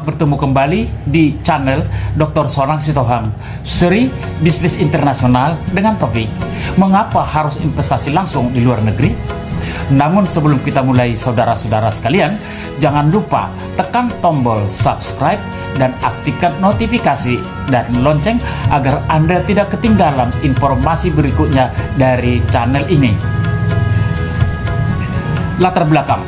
bertemu kembali di channel Dr. Sonang Sitohang, seri bisnis internasional dengan topik mengapa harus investasi langsung di luar negeri. Namun sebelum kita mulai, saudara-saudara sekalian, jangan lupa tekan tombol subscribe dan aktifkan notifikasi dan lonceng agar Anda tidak ketinggalan informasi berikutnya dari channel ini. Latar belakang: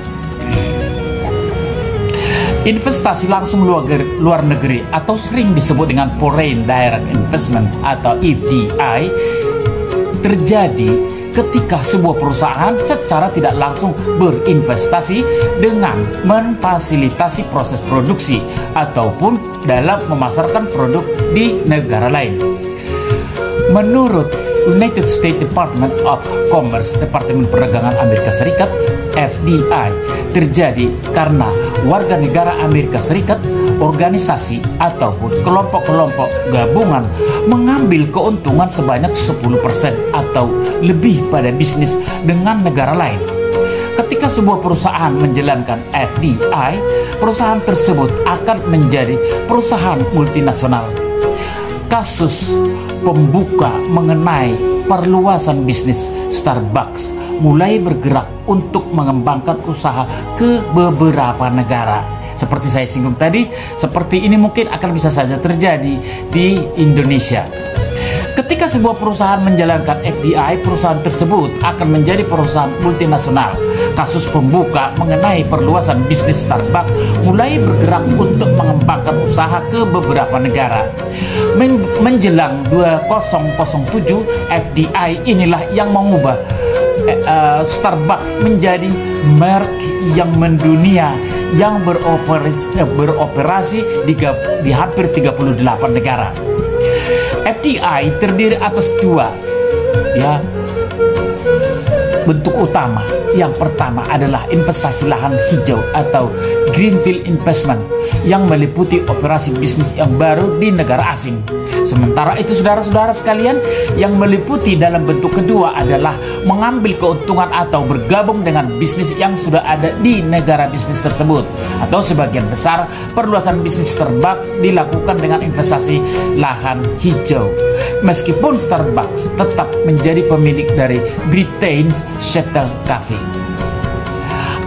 investasi langsung luar negeri atau sering disebut dengan Foreign Direct Investment atau FDI terjadi ketika sebuah perusahaan secara tidak langsung berinvestasi dengan memfasilitasi proses produksi ataupun dalam memasarkan produk di negara lain. Menurut United States Department of Commerce, Departemen Perdagangan Amerika Serikat, FDI terjadi karena warga negara Amerika Serikat, organisasi ataupun kelompok-kelompok gabungan mengambil keuntungan sebanyak 10% atau lebih pada bisnis dengan negara lain. Ketika sebuah perusahaan menjalankan FDI, perusahaan tersebut akan menjadi perusahaan multinasional. Kasus pembuka mengenai perluasan bisnis Starbucks mulai bergerak untuk mengembangkan usaha ke beberapa negara. Seperti saya singgung tadi, seperti ini mungkin akan bisa saja terjadi di Indonesia. Ketika sebuah perusahaan menjalankan FDI, perusahaan tersebut akan menjadi perusahaan multinasional. Kasus pembuka mengenai perluasan bisnis Starbucks mulai bergerak untuk mengembangkan usaha ke beberapa negara. Menjelang 2007, FDI inilah yang mengubah Starbucks menjadi merek yang mendunia yang beroperasi di hampir 38 negara. FDI terdiri atas dua bentuk utama. Yang pertama adalah investasi lahan hijau atau greenfield investment yang meliputi operasi bisnis yang baru di negara asing. Sementara itu, saudara-saudara sekalian, yang meliputi dalam bentuk kedua adalah mengambil keuntungan atau bergabung dengan bisnis yang sudah ada di negara bisnis tersebut. Atau sebagian besar perluasan bisnis Starbucks dilakukan dengan investasi lahan hijau. Meskipun Starbucks tetap menjadi pemilik dari Britain Shuttle Cafe.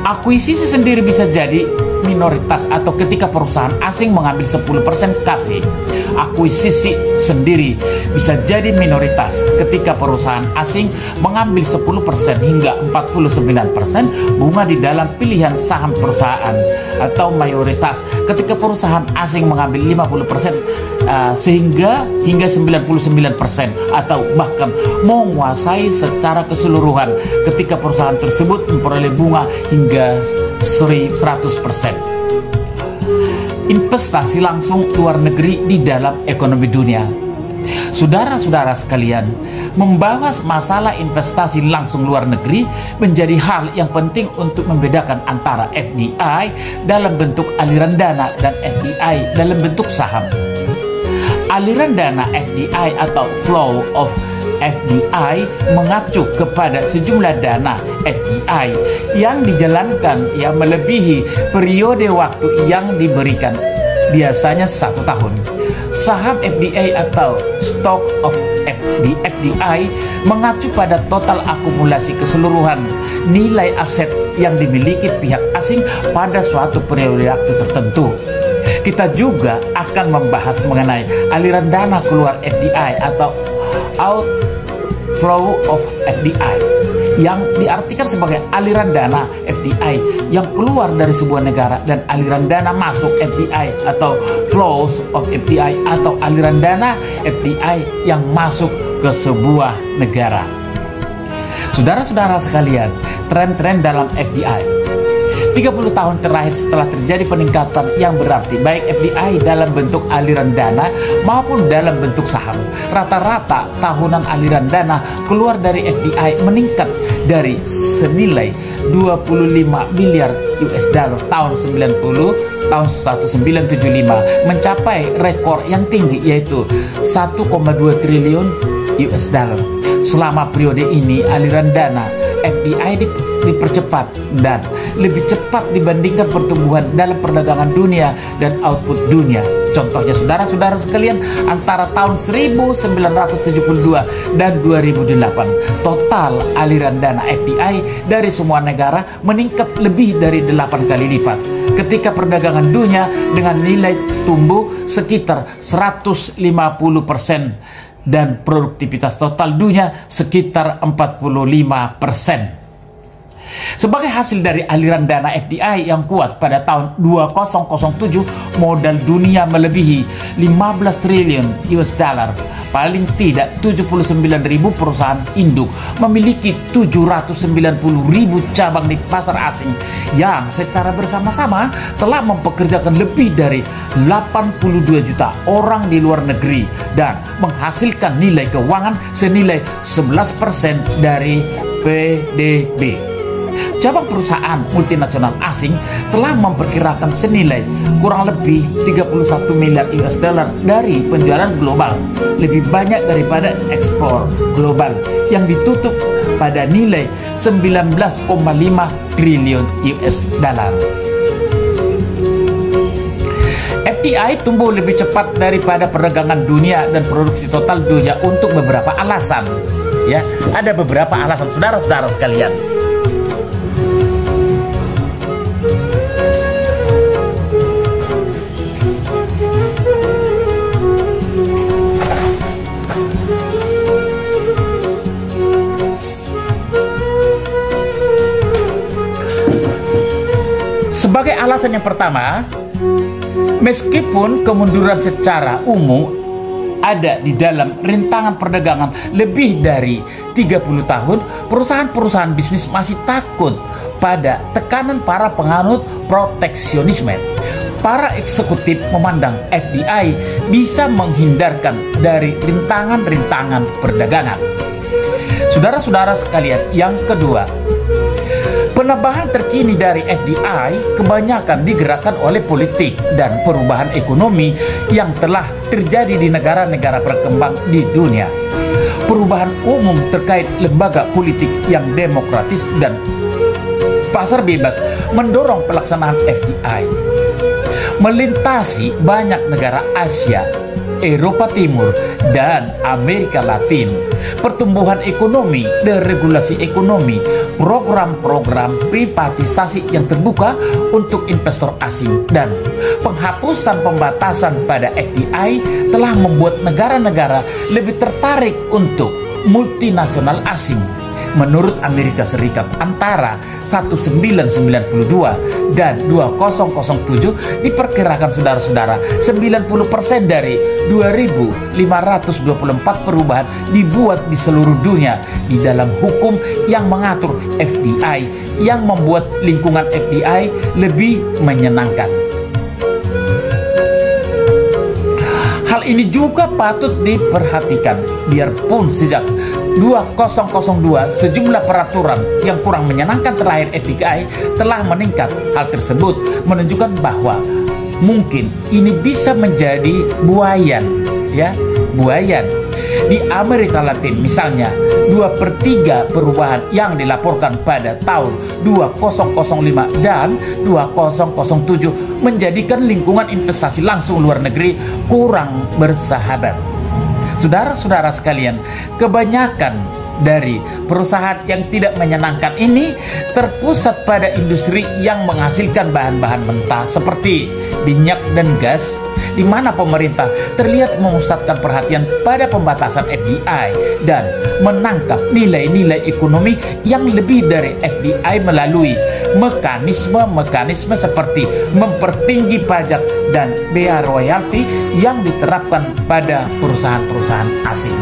Akuisisi sendiri bisa jadi minoritas atau ketika perusahaan asing mengambil 10% kafe. Akuisisi sendiri bisa jadi minoritas ketika perusahaan asing mengambil 10% hingga 49% bunga di dalam pilihan saham perusahaan, atau mayoritas ketika perusahaan asing mengambil 50% hingga 99% atau bahkan menguasai secara keseluruhan ketika perusahaan tersebut memperoleh bunga hingga 100%. Investasi langsung luar negeri di dalam ekonomi dunia. Saudara-saudara sekalian, membahas masalah investasi langsung luar negeri menjadi hal yang penting untuk membedakan antara FDI dalam bentuk aliran dana dan FDI dalam bentuk saham. Aliran dana FDI atau flow of FDI mengacu kepada sejumlah dana FDI yang dijalankan yang melebihi periode waktu yang diberikan, biasanya 1 tahun. Saham FDI atau stock of FDI mengacu pada total akumulasi keseluruhan nilai aset yang dimiliki pihak asing pada suatu periode waktu tertentu. Kita juga akan membahas mengenai aliran dana keluar FDI atau outflow of FDI, yang diartikan sebagai aliran dana FDI yang keluar dari sebuah negara, dan aliran dana masuk FDI atau flows of FDI atau aliran dana FDI yang masuk ke sebuah negara. Saudara-saudara sekalian, tren-tren dalam FDI 30 tahun terakhir setelah terjadi peningkatan yang berarti baik FDI dalam bentuk aliran dana maupun dalam bentuk saham. Rata-rata tahunan aliran dana keluar dari FDI meningkat dari senilai 25 miliar US dollar tahun 1975 mencapai rekor yang tinggi, yaitu 1,2 triliun US dollar. Selama periode ini aliran dana FDI dipercepat dan lebih cepat dibandingkan pertumbuhan dalam perdagangan dunia dan output dunia. Contohnya saudara-saudara sekalian, antara tahun 1972 dan 2008, total aliran dana FDI dari semua negara meningkat lebih dari 8 kali lipat. Ketika perdagangan dunia dengan nilai tumbuh sekitar 150% dan produktivitas total dunia sekitar 45%. Sebagai hasil dari aliran dana FDI yang kuat pada tahun 2007, modal dunia melebihi 15 triliun US dollar. Paling tidak 79.000 perusahaan induk memiliki 790.000 cabang di pasar asing yang secara bersama-sama telah mempekerjakan lebih dari 82 juta orang di luar negeri dan menghasilkan nilai keuangan senilai 11% dari PDB. Cabang perusahaan multinasional asing telah memperkirakan senilai kurang lebih 31 miliar US dollar dari penjualan global, lebih banyak daripada ekspor global yang ditutup pada nilai 19,5 triliun US dollar. FDI tumbuh lebih cepat daripada perdagangan dunia dan produksi total dunia untuk beberapa alasan. Ya, ada beberapa alasan saudara-saudara sekalian. Sebagai alasan yang pertama, meskipun kemunduran secara umum ada di dalam rintangan perdagangan lebih dari 30 tahun, perusahaan-perusahaan bisnis masih takut pada tekanan para penganut proteksionisme. Para eksekutif memandang FDI bisa menghindarkan dari rintangan-rintangan perdagangan. Saudara-saudara sekalian, yang kedua, penambahan terkini dari FDI kebanyakan digerakkan oleh politik dan perubahan ekonomi yang telah terjadi di negara-negara berkembang di dunia. Perubahan umum terkait lembaga politik yang demokratis dan pasar bebas mendorong pelaksanaan FDI. Melintasi banyak negara Asia, Eropa Timur, dan Amerika Latin. Pertumbuhan ekonomi, deregulasi ekonomi, program-program privatisasi yang terbuka untuk investor asing, dan penghapusan pembatasan pada FDI telah membuat negara-negara lebih tertarik untuk multinasional asing. Menurut Amerika Serikat, antara 1992 dan 2007 diperkirakan saudara-saudara 90% dari 2.524 perubahan dibuat di seluruh dunia di dalam hukum yang mengatur FDI, yang membuat lingkungan FDI lebih menyenangkan. Hal ini juga patut diperhatikan, biarpun sejak 2002 sejumlah peraturan yang kurang menyenangkan terhadap FDI telah meningkat. Hal tersebut menunjukkan bahwa mungkin ini bisa menjadi buayan, ya, buayan. Di Amerika Latin misalnya, 2/3 perubahan yang dilaporkan pada tahun 2005 dan 2007 menjadikan lingkungan investasi langsung luar negeri kurang bersahabat. Saudara-saudara sekalian, kebanyakan dari perusahaan yang tidak menyenangkan ini terpusat pada industri yang menghasilkan bahan-bahan mentah seperti minyak dan gas, di mana pemerintah terlihat memusatkan perhatian pada pembatasan FDI dan menangkap nilai-nilai ekonomi yang lebih dari FDI melalui mekanisme-mekanisme seperti mempertinggi pajak dan bea royalti yang diterapkan pada perusahaan-perusahaan asing.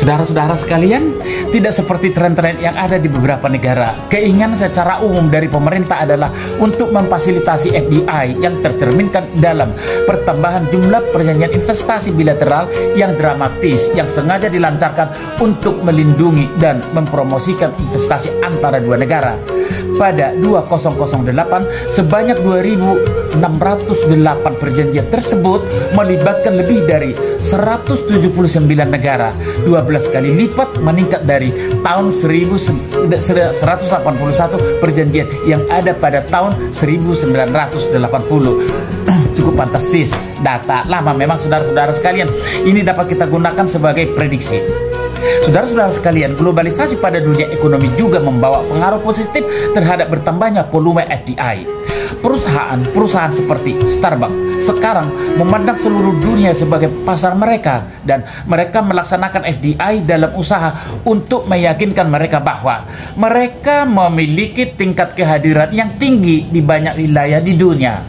Saudara-saudara sekalian, tidak seperti tren-tren yang ada di beberapa negara. Keinginan secara umum dari pemerintah adalah untuk memfasilitasi FDI yang tercerminkan dalam pertambahan jumlah perjanjian investasi bilateral yang dramatis yang sengaja dilancarkan untuk melindungi dan mempromosikan investasi antara dua negara. Pada 2008, sebanyak 2.608 perjanjian tersebut melibatkan lebih dari 179 negara, 12 kali lipat meningkat dari tahun 181 perjanjian yang ada pada tahun 1980. Cukup fantastis. Data lama memang, saudara-saudara sekalian. Ini dapat kita gunakan sebagai prediksi. Saudara-saudara sekalian, globalisasi pada dunia ekonomi juga membawa pengaruh positif terhadap bertambahnya volume FDI. Perusahaan seperti Starbucks sekarang memandang seluruh dunia sebagai pasar mereka, dan mereka melaksanakan FDI dalam usaha untuk meyakinkan mereka bahwa mereka memiliki tingkat kehadiran yang tinggi di banyak wilayah di dunia.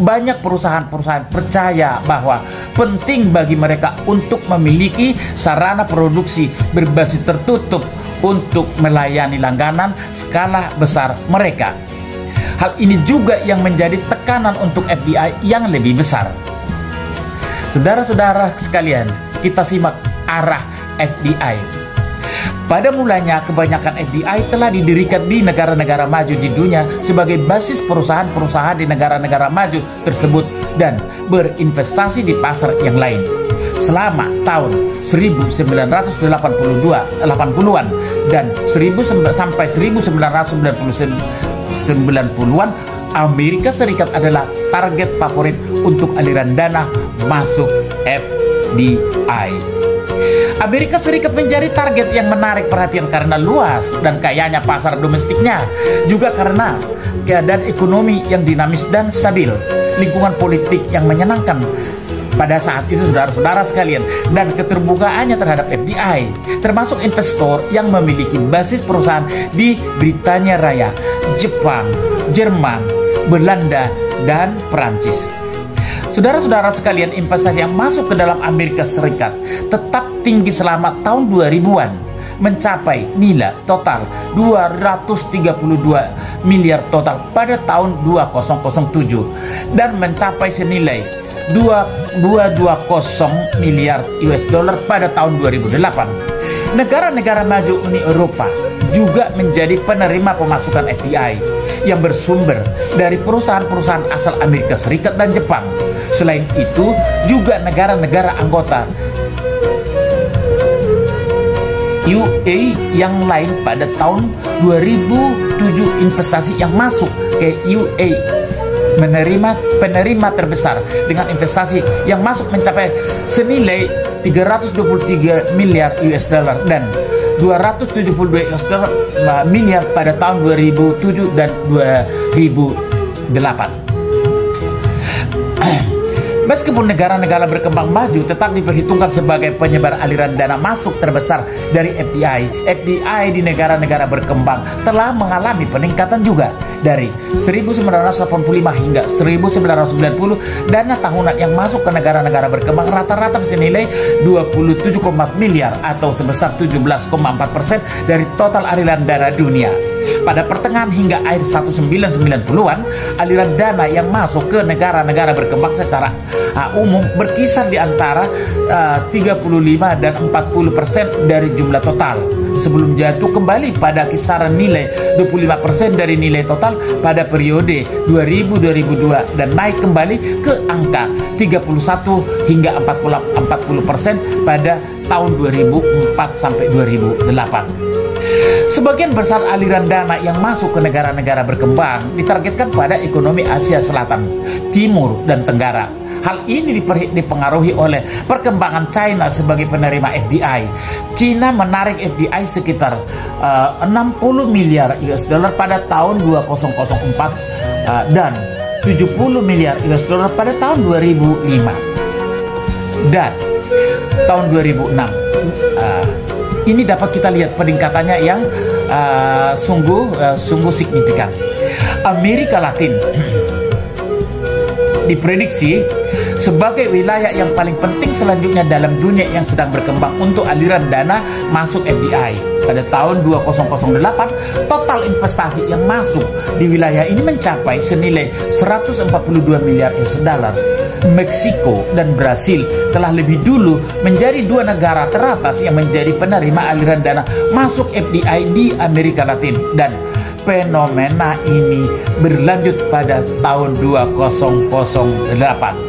Banyak perusahaan-perusahaan percaya bahwa penting bagi mereka untuk memiliki sarana produksi berbasis tertutup untuk melayani langganan skala besar mereka. Hal ini juga yang menjadi tekanan untuk FDI yang lebih besar. Saudara-saudara sekalian, kita simak arah FDI. Pada mulanya, kebanyakan FDI telah didirikan di negara-negara maju di dunia sebagai basis perusahaan-perusahaan di negara-negara maju tersebut dan berinvestasi di pasar yang lain. Selama tahun 1980-an dan 1990-an, Amerika Serikat adalah target favorit untuk aliran dana masuk FDI. Amerika Serikat menjadi target yang menarik perhatian karena luas dan kayanya pasar domestiknya, juga karena keadaan ekonomi yang dinamis dan stabil, lingkungan politik yang menyenangkan pada saat itu, saudara-saudara sekalian, dan keterbukaannya terhadap FDI, termasuk investor yang memiliki basis perusahaan di Britania Raya, Jepang, Jerman, Belanda, dan Perancis. Saudara-saudara sekalian, investasi yang masuk ke dalam Amerika Serikat tetap tinggi selama tahun 2000-an, mencapai nilai total 232 miliar total pada tahun 2007 dan mencapai senilai 220 miliar US dollar pada tahun 2008. Negara-negara maju Uni Eropa juga menjadi penerima pemasukan FDI yang bersumber dari perusahaan-perusahaan asal Amerika Serikat dan Jepang. Selain itu, juga negara-negara anggota UA yang lain pada tahun 2007 investasi yang masuk ke UA penerima terbesar dengan investasi yang masuk mencapai senilai 323 miliar US dollar dan 272 US dollar miliar pada tahun 2007 dan 2008. Meskipun negara-negara berkembang maju tetap diperhitungkan sebagai penyebar aliran dana masuk terbesar dari FDI, FDI di negara-negara berkembang telah mengalami peningkatan juga. Dari 1985 hingga 1990, dana tahunan yang masuk ke negara-negara berkembang rata-rata senilai 27,4 miliar atau sebesar 17,4% dari total aliran dana dunia. Pada pertengahan hingga akhir 1990-an, aliran dana yang masuk ke negara-negara berkembang secara umum berkisar di antara 35 dan 40% dari jumlah total, sebelum jatuh kembali pada kisaran nilai 25% dari nilai total pada periode 2000-2002 dan naik kembali ke angka 31 hingga 40% pada tahun 2004-2008. Sebagian besar aliran dana yang masuk ke negara-negara berkembang ditargetkan pada ekonomi Asia Selatan, Timur, dan Tenggara. Hal ini dipengaruhi oleh perkembangan China sebagai penerima FDI. China menarik FDI sekitar 60 miliar US dollar pada tahun 2004 dan 70 miliar US dollar pada tahun 2005 dan tahun 2006. Ini dapat kita lihat peningkatannya yang sungguh signifikan. Amerika Latin diprediksi sebagai wilayah yang paling penting selanjutnya dalam dunia yang sedang berkembang untuk aliran dana masuk FDI. Pada tahun 2008, total investasi yang masuk di wilayah ini mencapai senilai 142 miliar US dollar. Meksiko dan Brasil telah lebih dulu menjadi dua negara teratas yang menjadi penerima aliran dana masuk FDI di Amerika Latin, dan fenomena ini berlanjut pada tahun 2008.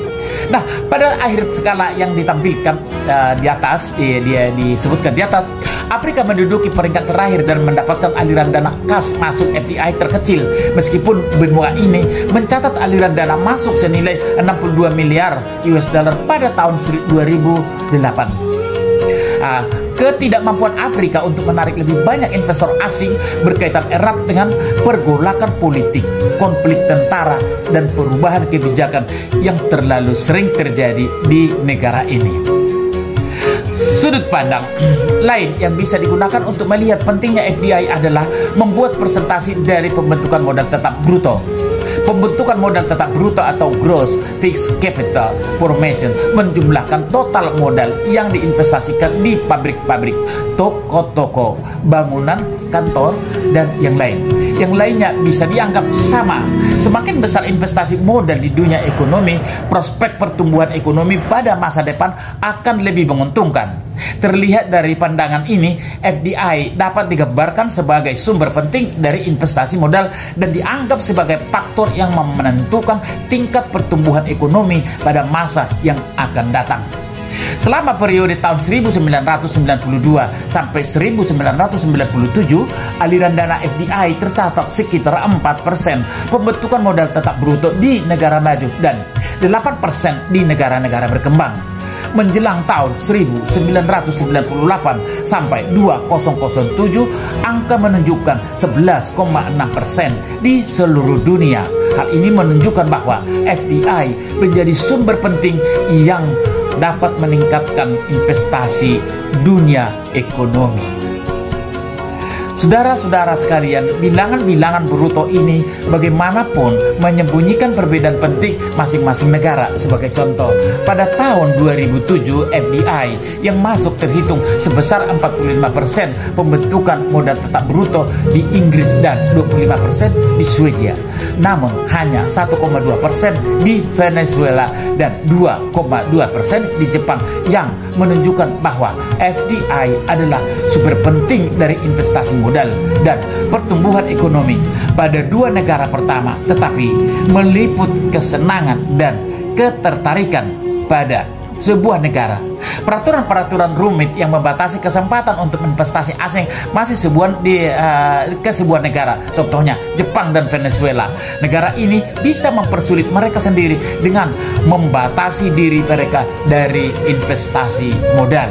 Nah, pada akhir skala yang ditampilkan di atas, dia disebutkan di atas, Afrika menduduki peringkat terakhir dan mendapatkan aliran dana kas masuk FDI terkecil, meskipun benua ini mencatat aliran dana masuk senilai 62 miliar US dollar pada tahun 2008. Ketidakmampuan Afrika untuk menarik lebih banyak investor asing berkaitan erat dengan pergolakan politik, konflik tentara, dan perubahan kebijakan yang terlalu sering terjadi di negara ini. Sudut pandang lain yang bisa digunakan untuk melihat pentingnya FDI adalah membuat presentasi dari pembentukan modal tetap bruto. Pembentukan modal tetap bruto atau gross fixed capital formation menjumlahkan total modal yang diinvestasikan di pabrik-pabrik, toko-toko, bangunan, kantor, dan yang lain. Yang lainnya bisa dianggap sama. Semakin besar investasi modal di dunia ekonomi, prospek pertumbuhan ekonomi pada masa depan akan lebih menguntungkan. Terlihat dari pandangan ini, FDI dapat digambarkan sebagai sumber penting dari investasi modal dan dianggap sebagai faktor yang menentukan tingkat pertumbuhan ekonomi pada masa yang akan datang. Selama periode tahun 1992 sampai 1997, aliran dana FDI tercatat sekitar 4% pembentukan modal tetap bruto di negara maju dan 8% di negara-negara berkembang. Menjelang tahun 1998 sampai 2007, angka menunjukkan 11,6% di seluruh dunia. Hal ini menunjukkan bahwa FDI menjadi sumber penting yang dapat meningkatkan investasi dunia ekonomi. Saudara-saudara sekalian, bilangan-bilangan bruto ini bagaimanapun menyembunyikan perbedaan penting masing-masing negara. Sebagai contoh, pada tahun 2007 FDI yang masuk terhitung sebesar 45% pembentukan modal tetap bruto di Inggris dan 25% di Swedia. Namun hanya 1,2% di Venezuela dan 2,2% di Jepang, yang menunjukkan bahwa FDI adalah sumber penting dari investasi modal dan pertumbuhan ekonomi pada dua negara pertama, tetapi meliput kesenangan dan ketertarikan pada sebuah negara. Peraturan-peraturan rumit yang membatasi kesempatan untuk investasi asing masih ke sebuah negara, contohnya Jepang dan Venezuela. Negara ini bisa mempersulit mereka sendiri dengan membatasi diri mereka dari investasi modal.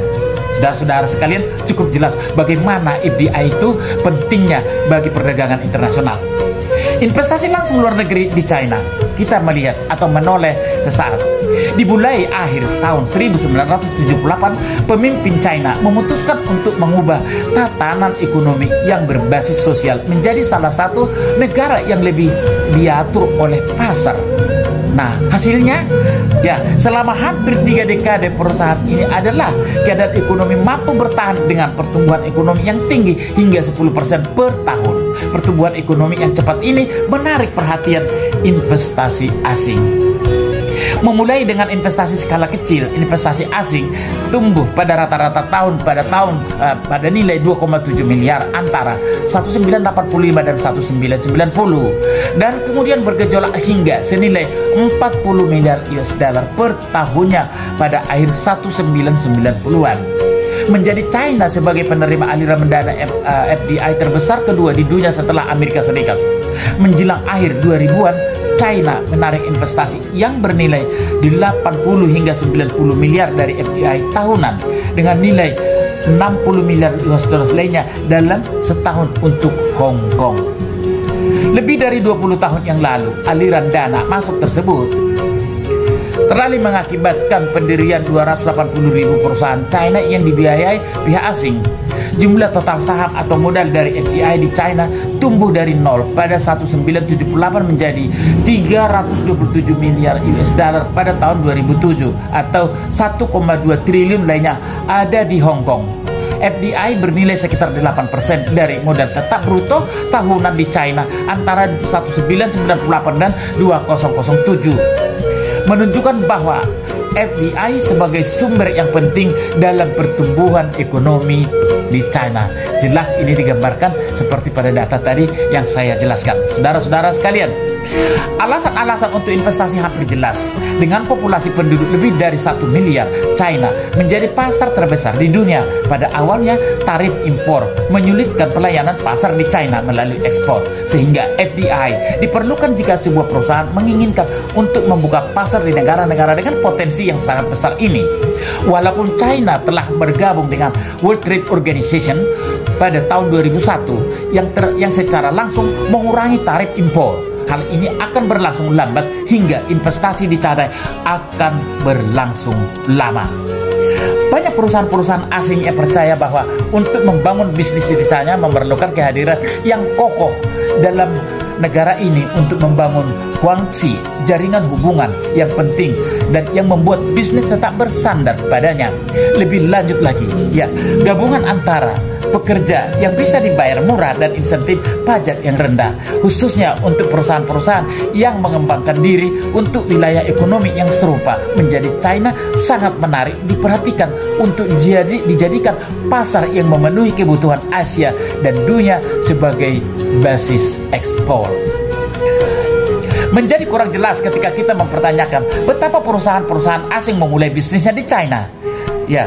Saudara-saudara sekalian, cukup jelas bagaimana FDI itu pentingnya bagi perdagangan internasional. Investasi langsung luar negeri di China, kita melihat atau menoleh sesaat. Di mulai akhir tahun 1978, pemimpin China memutuskan untuk mengubah tatanan ekonomi yang berbasis sosial menjadi salah satu negara yang lebih diatur oleh pasar. Nah, hasilnya, ya, selama hampir 3 dekade perusahaan ini adalah keadaan ekonomi mampu bertahan dengan pertumbuhan ekonomi yang tinggi hingga 10% per tahun. Pertumbuhan ekonomi yang cepat ini menarik perhatian investasi asing. Memulai dengan investasi skala kecil, investasi asing tumbuh pada rata-rata pada nilai 2,7 miliar antara 1985 dan 1990, dan kemudian bergejolak hingga senilai 40 miliar US dollar per tahunnya pada akhir 1990-an. Menjadi China sebagai penerima aliran dana FDI terbesar kedua di dunia setelah Amerika Serikat. Menjelang akhir 2000-an, China menarik investasi yang bernilai 80 hingga 90 miliar dari FDI tahunan, dengan nilai 60 miliar US dollar lainnya dalam setahun untuk Hong Kong. Lebih dari 20 tahun yang lalu, aliran dana masuk tersebut terlalu mengakibatkan pendirian 280.000 perusahaan China yang dibiayai pihak asing. Jumlah total saham atau modal dari FDI di China tumbuh dari nol pada 1978 menjadi 327 miliar US dollar pada tahun 2007 atau 1,2 triliun lainnya ada di Hong Kong. FDI bernilai sekitar 8% dari modal tetap bruto tahunan di China antara 1998 dan 2007, menunjukkan bahwa FDI sebagai sumber yang penting dalam pertumbuhan ekonomi di China. Jelas ini digambarkan seperti pada data tadi yang saya jelaskan. Saudara-saudara sekalian, alasan-alasan untuk investasi hampir jelas. Dengan populasi penduduk lebih dari 1 miliar, China menjadi pasar terbesar di dunia. Pada awalnya, tarif impor menyulitkan pelayanan pasar di China melalui ekspor, sehingga FDI diperlukan jika sebuah perusahaan menginginkan untuk membuka pasar di negara-negara dengan potensi yang sangat besar ini. Walaupun China telah bergabung dengan World Trade Organization pada tahun 2001 yang secara langsung mengurangi tarif impor, hal ini akan berlangsung lambat hingga investasi di China akan berlangsung lama. Banyak perusahaan-perusahaan asing yang percaya bahwa untuk membangun bisnis di China memerlukan kehadiran yang kokoh dalam negara ini untuk membangun guangxi, jaringan hubungan yang penting dan yang membuat bisnis tetap bersandar padanya. Lebih lanjut lagi, ya, gabungan antara pekerja yang bisa dibayar murah dan insentif pajak yang rendah, khususnya untuk perusahaan-perusahaan yang mengembangkan diri untuk wilayah ekonomi yang serupa, menjadi China sangat menarik diperhatikan untuk dijadikan pasar yang memenuhi kebutuhan Asia dan dunia sebagai basis ekspor. Menjadi kurang jelas ketika kita mempertanyakan betapa perusahaan-perusahaan asing memulai bisnisnya di China. Ya,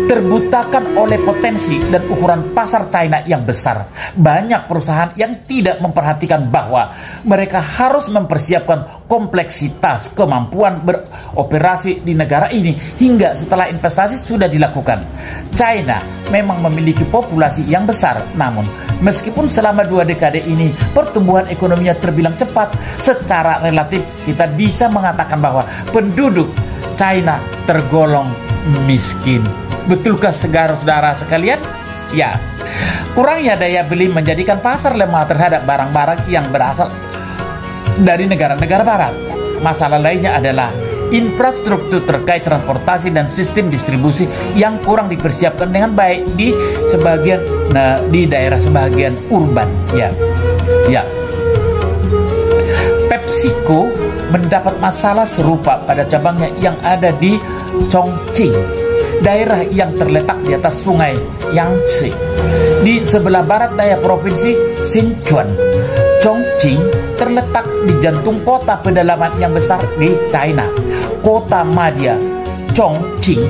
terbutakan oleh potensi dan ukuran pasar China yang besar. Banyak perusahaan yang tidak memperhatikan bahwa mereka harus mempersiapkan kompleksitas kemampuan beroperasi di negara ini hingga setelah investasi sudah dilakukan. China memang memiliki populasi yang besar, namun meskipun selama 2 dekade ini pertumbuhan ekonominya terbilang cepat, secara relatif kita bisa mengatakan bahwa penduduk China tergolong miskin. Betulkah saudara-saudara sekalian? Ya, kurangnya daya beli menjadikan pasar lemah terhadap barang-barang yang berasal dari negara-negara barat. Masalah lainnya adalah infrastruktur terkait transportasi dan sistem distribusi yang kurang dipersiapkan dengan baik di daerah sebagian urban. Ya. PepsiCo mendapat masalah serupa pada cabangnya yang ada di Chongqing, daerah yang terletak di atas sungai Yangtze di sebelah barat daya provinsi Sichuan. Chongqing terletak di jantung kota pedalaman yang besar di China. Kota madya Chongqing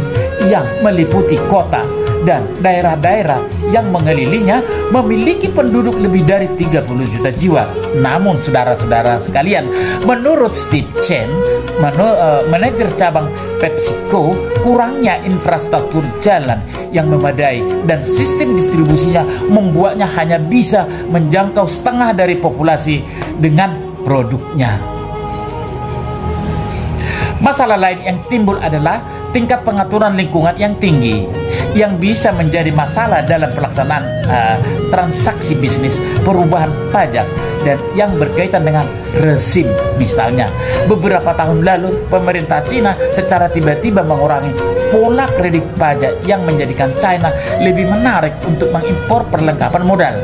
yang meliputi kota dan daerah-daerah yang mengelilinginya memiliki penduduk lebih dari 30 juta jiwa. Namun saudara-saudara sekalian, menurut Steve Chen, manajer cabang PepsiCo, kurangnya infrastruktur jalan yang memadai dan sistem distribusinya membuatnya hanya bisa menjangkau setengah dari populasi dengan produknya. Masalah lain yang timbul adalah tingkat pengaturan lingkungan yang tinggi, yang bisa menjadi masalah dalam pelaksanaan transaksi bisnis, perubahan pajak, dan yang berkaitan dengan rezim. Misalnya, beberapa tahun lalu pemerintah Cina secara tiba-tiba mengurangi pola kredit pajak yang menjadikan China lebih menarik untuk mengimpor perlengkapan modal.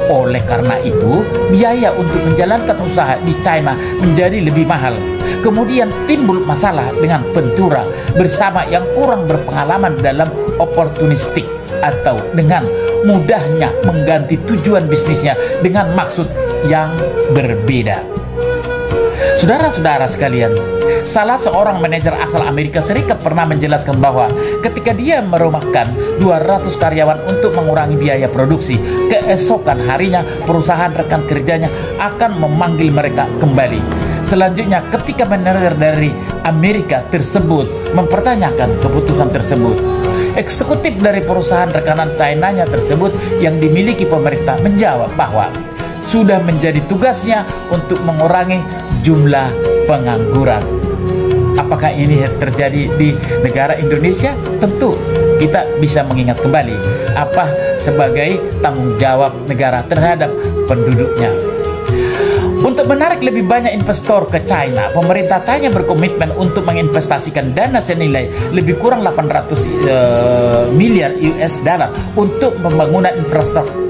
Oleh karena itu, biaya untuk menjalankan usaha di China menjadi lebih mahal. Kemudian timbul masalah dengan pentura bersama yang kurang berpengalaman dalam opportunistik atau dengan mudahnya mengganti tujuan bisnisnya dengan maksud yang berbeda. Saudara-saudara sekalian, salah seorang manajer asal Amerika Serikat pernah menjelaskan bahwa ketika dia merumahkan 200 karyawan untuk mengurangi biaya produksi, keesokan harinya perusahaan rekan kerjanya akan memanggil mereka kembali. Selanjutnya, ketika manajer dari Amerika tersebut mempertanyakan keputusan tersebut, eksekutif dari perusahaan rekanan China-nya tersebut yang dimiliki pemerintah menjawab bahwa sudah menjadi tugasnya untuk mengurangi jumlah pengangguran. Apakah ini terjadi di negara Indonesia? Tentu kita bisa mengingat kembali apa sebagai tanggung jawab negara terhadap penduduknya. Untuk menarik lebih banyak investor ke China, pemerintah China berkomitmen untuk menginvestasikan dana senilai lebih kurang 800 miliar US dollar untuk pembangunan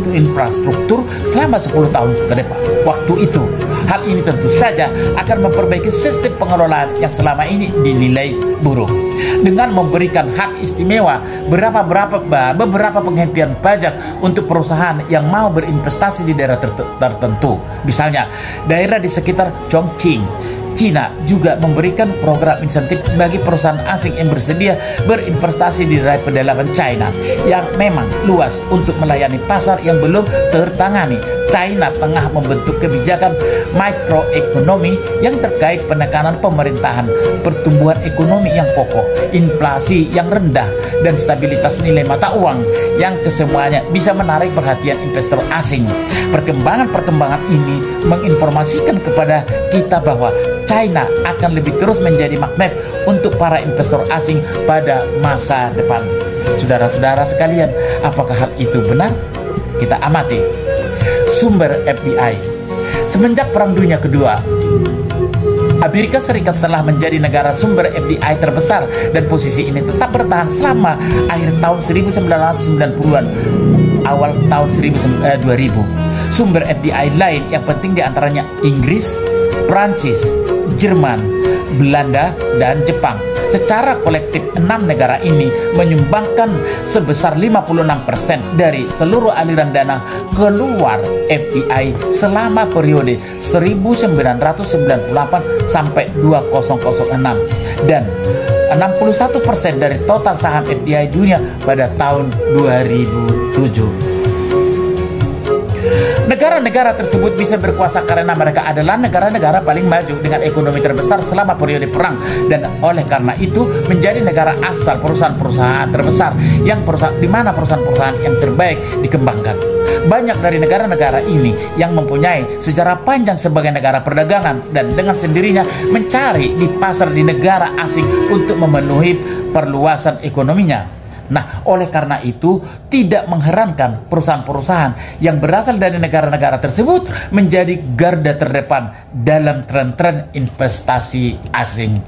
infrastruktur selama 10 tahun ke depan. Waktu itu, hal ini tentu saja akan memperbaiki sistem pengelolaan yang selama ini dinilai buruk. Dengan memberikan hak istimewa beberapa penghentian pajak untuk perusahaan yang mau berinvestasi di daerah tertentu. Misalnya, daerah di sekitar Chongqing, Cina juga memberikan program insentif bagi perusahaan asing yang bersedia berinvestasi di daerah pedalaman China yang memang luas untuk melayani pasar yang belum tertangani. China tengah membentuk kebijakan mikroekonomi yang terkait penekanan pemerintahan, pertumbuhan ekonomi yang kokoh, inflasi yang rendah, dan stabilitas nilai mata uang yang kesemuanya bisa menarik perhatian investor asing. Perkembangan-perkembangan ini menginformasikan kepada kita bahwa China akan lebih terus menjadi magnet untuk para investor asing pada masa depan. Saudara-saudara sekalian, apakah hal itu benar? Kita amati. Sumber FDI. Semenjak Perang Dunia Kedua, Amerika Serikat telah menjadi negara sumber FDI terbesar dan posisi ini tetap bertahan selama akhir tahun 1990-an, awal tahun 2000. Sumber FDI lain yang penting diantaranya Inggris, Prancis, Jerman, Belanda, dan Jepang. Secara kolektif, 6 negara ini menyumbangkan sebesar 56% dari seluruh aliran dana keluar FDI selama periode 1998 sampai 2006 dan 61% dari total saham FDI dunia pada tahun 2007. Negara-negara tersebut bisa berkuasa karena mereka adalah negara-negara paling maju dengan ekonomi terbesar selama periode perang, dan oleh karena itu menjadi negara asal perusahaan-perusahaan terbesar di mana perusahaan-perusahaan yang terbaik dikembangkan. Banyak dari negara-negara ini yang mempunyai sejarah panjang sebagai negara perdagangan dan dengan sendirinya mencari di pasar di negara asing untuk memenuhi perluasan ekonominya. Nah, oleh karena itu tidak mengherankan perusahaan-perusahaan yang berasal dari negara-negara tersebut menjadi garda terdepan dalam tren-tren investasi asing.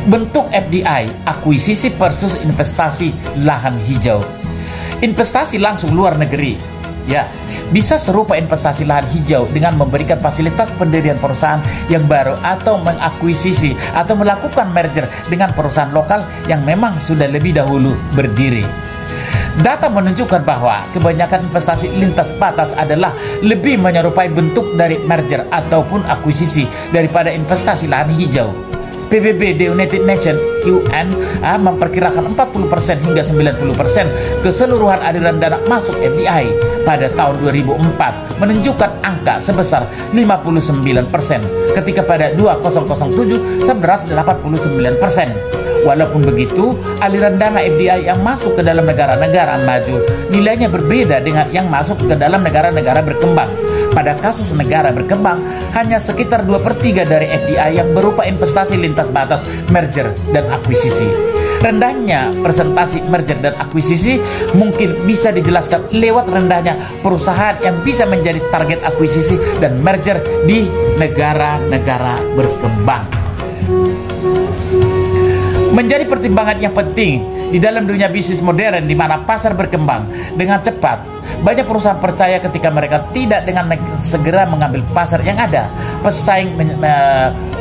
Bentuk FDI, akuisisi versus investasi lahan hijau. Investasi langsung luar negeri, ya, bisa serupa investasi lahan hijau dengan memberikan fasilitas pendirian perusahaan yang baru atau mengakuisisi atau melakukan merger dengan perusahaan lokal yang memang sudah lebih dahulu berdiri. Data menunjukkan bahwa kebanyakan investasi lintas batas adalah lebih menyerupai bentuk dari merger ataupun akuisisi daripada investasi lahan hijau. PBB The United Nations UN memperkirakan 40% hingga 90% keseluruhan aliran dana masuk FDI pada tahun 2004 menunjukkan angka sebesar 59%, ketika pada 2007 seberas 89%. Walaupun begitu, aliran dana FDI yang masuk ke dalam negara-negara maju nilainya berbeda dengan yang masuk ke dalam negara-negara berkembang. Pada kasus negara berkembang, hanya sekitar 2/3 dari FDI yang berupa investasi lintas batas, merger, dan akuisisi. Rendahnya presentasi merger dan akuisisi mungkin bisa dijelaskan lewat rendahnya perusahaan yang bisa menjadi target akuisisi dan merger di negara-negara berkembang. Menjadi pertimbangan yang penting di dalam dunia bisnis modern di mana pasar berkembang dengan cepat. Banyak perusahaan percaya ketika mereka tidak dengan segera mengambil pasar yang ada, pesaing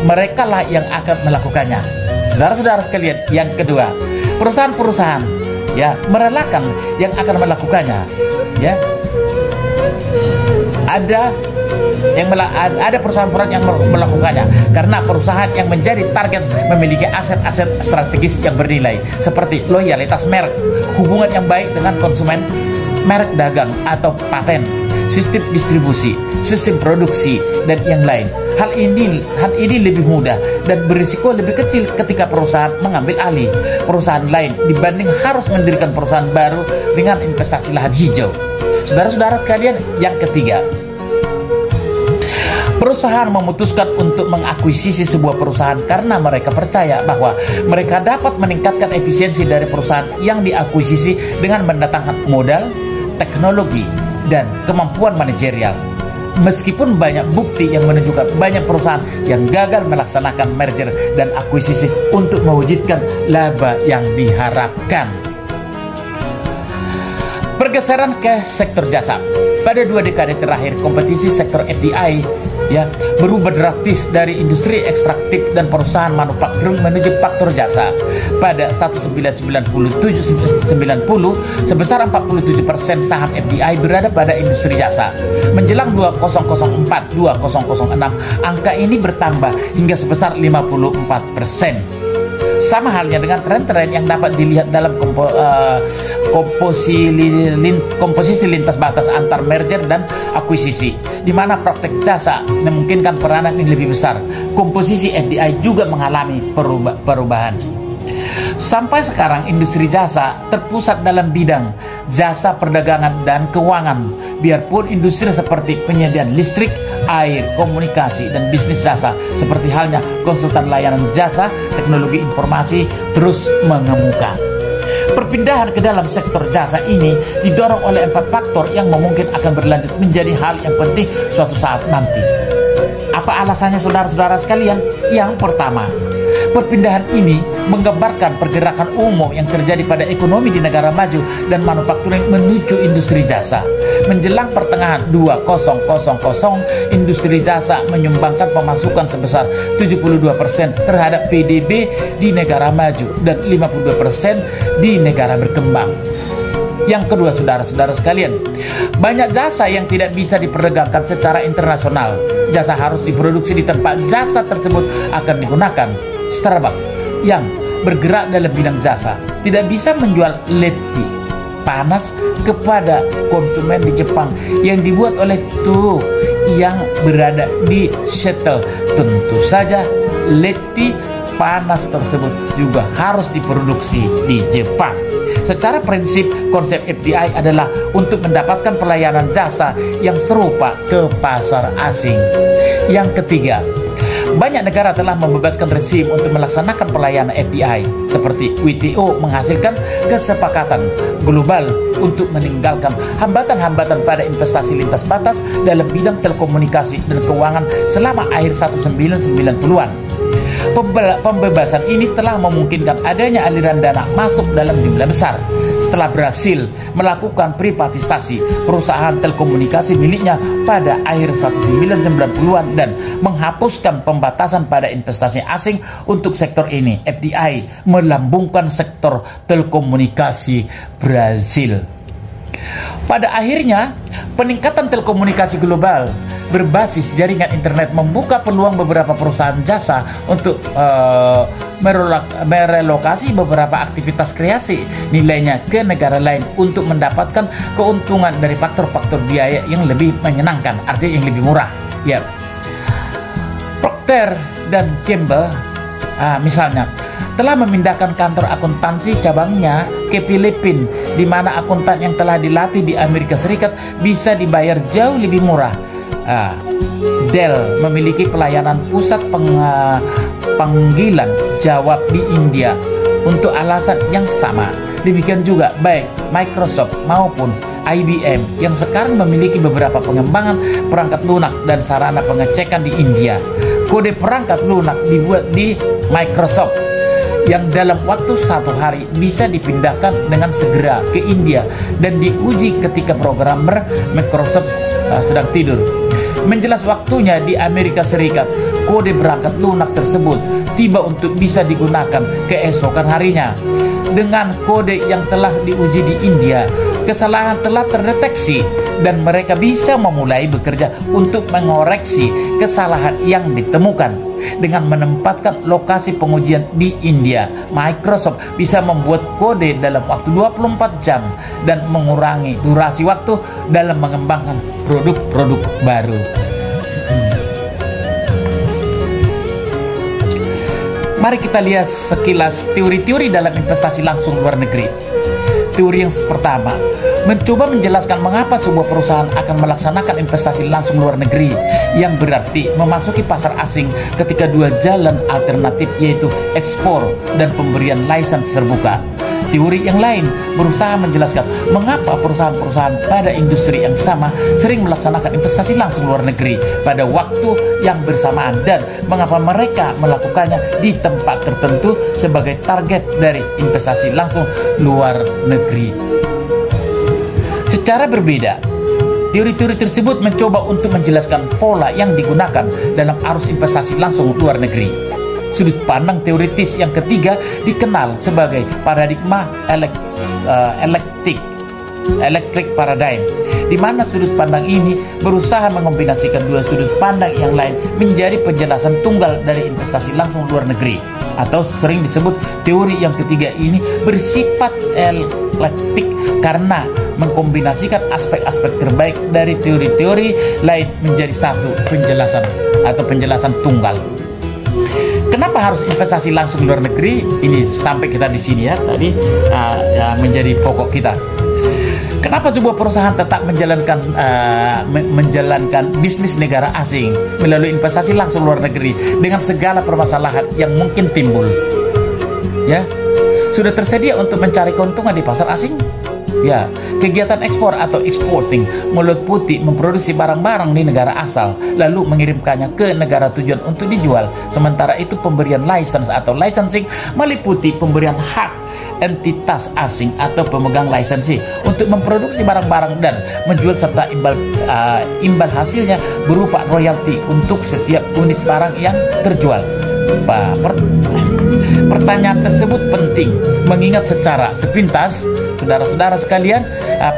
mereka lah yang akan melakukannya. Saudara-saudara sekalian, yang kedua, perusahaan-perusahaan ya merelakan yang akan melakukannya. Ya, ada perusahaan-perusahaan yang melakukannya karena perusahaan yang menjadi target memiliki aset-aset strategis yang bernilai seperti loyalitas merek, hubungan yang baik dengan konsumen, merek dagang atau paten, sistem distribusi, sistem produksi, dan yang lain. Hal ini lebih mudah dan berisiko lebih kecil ketika perusahaan mengambil alih perusahaan lain dibanding harus mendirikan perusahaan baru dengan investasi lahan hijau. Saudara-saudara sekalian, yang ketiga, Perusahaan memutuskan untuk mengakuisisi sebuah perusahaan karena mereka percaya bahwa mereka dapat meningkatkan efisiensi dari perusahaan yang diakuisisi dengan mendatangkan modal, teknologi, dan kemampuan manajerial. Meskipun banyak bukti yang menunjukkan banyak perusahaan yang gagal melaksanakan merger dan akuisisi untuk mewujudkan laba yang diharapkan. Pergeseran ke sektor jasa. Pada 2 dekade terakhir, kompetisi sektor FDI berubah drastis dari industri ekstraktif dan perusahaan manufaktur menuju faktor jasa. Pada 1990 sebesar 47% saham FDI berada pada industri jasa. Menjelang 2004-2006, angka ini bertambah hingga sebesar 54%. Sama halnya dengan tren-tren yang dapat dilihat dalam komposisi lintas batas antar merger dan akuisisi, di mana praktek jasa memungkinkan peranan yang lebih besar. Komposisi FDI juga mengalami perubahan. Sampai sekarang industri jasa terpusat dalam bidang jasa perdagangan dan keuangan, biarpun industri seperti penyediaan listrik, air, komunikasi, dan bisnis jasa seperti halnya konsultan layanan jasa, teknologi informasi terus mengemuka. Perpindahan ke dalam sektor jasa ini didorong oleh 4 faktor yang mungkin akan berlanjut menjadi hal yang penting suatu saat nanti. Apa alasannya saudara-saudara sekalian? Yang pertama, perpindahan ini menggambarkan pergerakan umum yang terjadi pada ekonomi di negara maju dan manufakturing menuju industri jasa. Menjelang pertengahan 2000, industri jasa menyumbangkan pemasukan sebesar 72% terhadap PDB di negara maju dan 52% di negara berkembang. Yang kedua, saudara-saudara sekalian, banyak jasa yang tidak bisa diperdagangkan secara internasional. Jasa harus diproduksi di tempat jasa tersebut akan digunakan. Starbucks yang bergerak dalam bidang jasa tidak bisa menjual latte panas kepada konsumen di Jepang yang dibuat oleh tuh yang berada di Seattle. Tentu saja latte panas tersebut juga harus diproduksi di Jepang. Secara prinsip, konsep FDI adalah untuk mendapatkan pelayanan jasa yang serupa ke pasar asing. Yang ketiga, banyak negara telah membebaskan rezim untuk melaksanakan pelayanan FDI, seperti WTO menghasilkan kesepakatan global untuk meninggalkan hambatan-hambatan pada investasi lintas batas dalam bidang telekomunikasi dan keuangan selama akhir 1990-an. Pembebasan ini telah memungkinkan adanya aliran dana masuk dalam jumlah besar. Setelah berhasil melakukan privatisasi perusahaan telekomunikasi miliknya pada akhir 1990-an dan menghapuskan pembatasan pada investasi asing untuk sektor ini, FDI melambungkan sektor telekomunikasi Brasil. Pada akhirnya, peningkatan telekomunikasi global berbasis jaringan internet membuka peluang beberapa perusahaan jasa untuk merelokasi beberapa aktivitas kreasi nilainya ke negara lain untuk mendapatkan keuntungan dari faktor-faktor biaya yang lebih menyenangkan, artinya yang lebih murah. Ya, Procter dan Gamble misalnya telah memindahkan kantor akuntansi cabangnya ke Filipina, di mana akuntan yang telah dilatih di Amerika Serikat bisa dibayar jauh lebih murah. Dell memiliki pelayanan pusat panggilan jawab di India untuk alasan yang sama. Demikian juga baik Microsoft maupun IBM yang sekarang memiliki beberapa pengembangan perangkat lunak dan sarana pengecekan di India. Kode perangkat lunak dibuat di Microsoft yang dalam waktu 1 hari bisa dipindahkan dengan segera ke India dan diuji ketika programmer Microsoft sedang tidur. Menjelas waktunya di Amerika Serikat, kode perangkat lunak tersebut tiba untuk bisa digunakan keesokan harinya. Dengan kode yang telah diuji di India, kesalahan telah terdeteksi dan mereka bisa memulai bekerja untuk mengoreksi kesalahan yang ditemukan. Dengan menempatkan lokasi pengujian di India, Microsoft bisa membuat kode dalam waktu 24 jam dan mengurangi durasi waktu dalam mengembangkan produk-produk baru. Mari kita lihat sekilas teori-teori dalam investasi langsung luar negeri. Teori yang pertama, mencoba menjelaskan mengapa sebuah perusahaan akan melaksanakan investasi langsung luar negeri, yang berarti memasuki pasar asing ketika dua jalan alternatif yaitu ekspor dan pemberian lisensi terbuka. Teori yang lain berusaha menjelaskan mengapa perusahaan-perusahaan pada industri yang sama sering melaksanakan investasi langsung luar negeri pada waktu yang bersamaan dan mengapa mereka melakukannya di tempat tertentu sebagai target dari investasi langsung luar negeri. Secara berbeda, teori-teori tersebut mencoba untuk menjelaskan pola yang digunakan dalam arus investasi langsung luar negeri. Sudut pandang teoritis yang ketiga dikenal sebagai paradigma electric paradigm, di mana sudut pandang ini berusaha mengombinasikan dua sudut pandang yang lain menjadi penjelasan tunggal dari investasi langsung luar negeri, atau sering disebut teori yang ketiga ini bersifat eklektik karena mengkombinasikan aspek-aspek terbaik dari teori-teori lain menjadi satu penjelasan atau penjelasan tunggal. Kenapa harus investasi langsung luar negeri? Ini sampai kita di sini ya tadi menjadi pokok kita. Kenapa sebuah perusahaan tetap menjalankan bisnis negara asing melalui investasi langsung luar negeri dengan segala permasalahan yang mungkin timbul? Ya, sudah tersedia untuk mencari keuntungan di pasar asing? Ya, kegiatan ekspor atau exporting meliputi memproduksi barang-barang di negara asal lalu mengirimkannya ke negara tujuan untuk dijual. Sementara itu pemberian license atau licensing meliputi pemberian hak entitas asing atau pemegang lisensi untuk memproduksi barang-barang dan menjual serta imbal hasilnya berupa royalti untuk setiap unit barang yang terjual. Pertanyaan tersebut penting mengingat secara sepintas, saudara-saudara sekalian,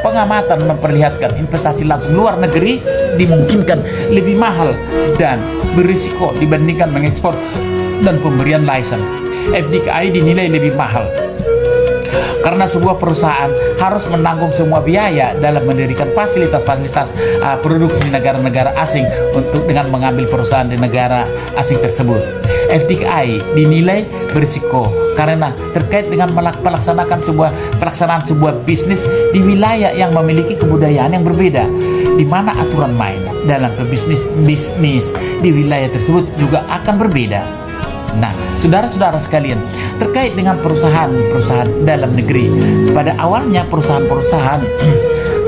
pengamatan memperlihatkan investasi langsung luar negeri dimungkinkan lebih mahal dan berisiko dibandingkan mengekspor dan pemberian lisensi. FDI dinilai lebih mahal karena sebuah perusahaan harus menanggung semua biaya dalam mendirikan fasilitas-fasilitas produksi di negara-negara asing untuk dengan mengambil perusahaan di negara asing tersebut. FDI dinilai berisiko karena terkait dengan pelaksanaan sebuah bisnis di wilayah yang memiliki kebudayaan yang berbeda, di mana aturan main dalam bisnis di wilayah tersebut juga akan berbeda. Nah, saudara-saudara sekalian, terkait dengan perusahaan-perusahaan dalam negeri, pada awalnya perusahaan-perusahaan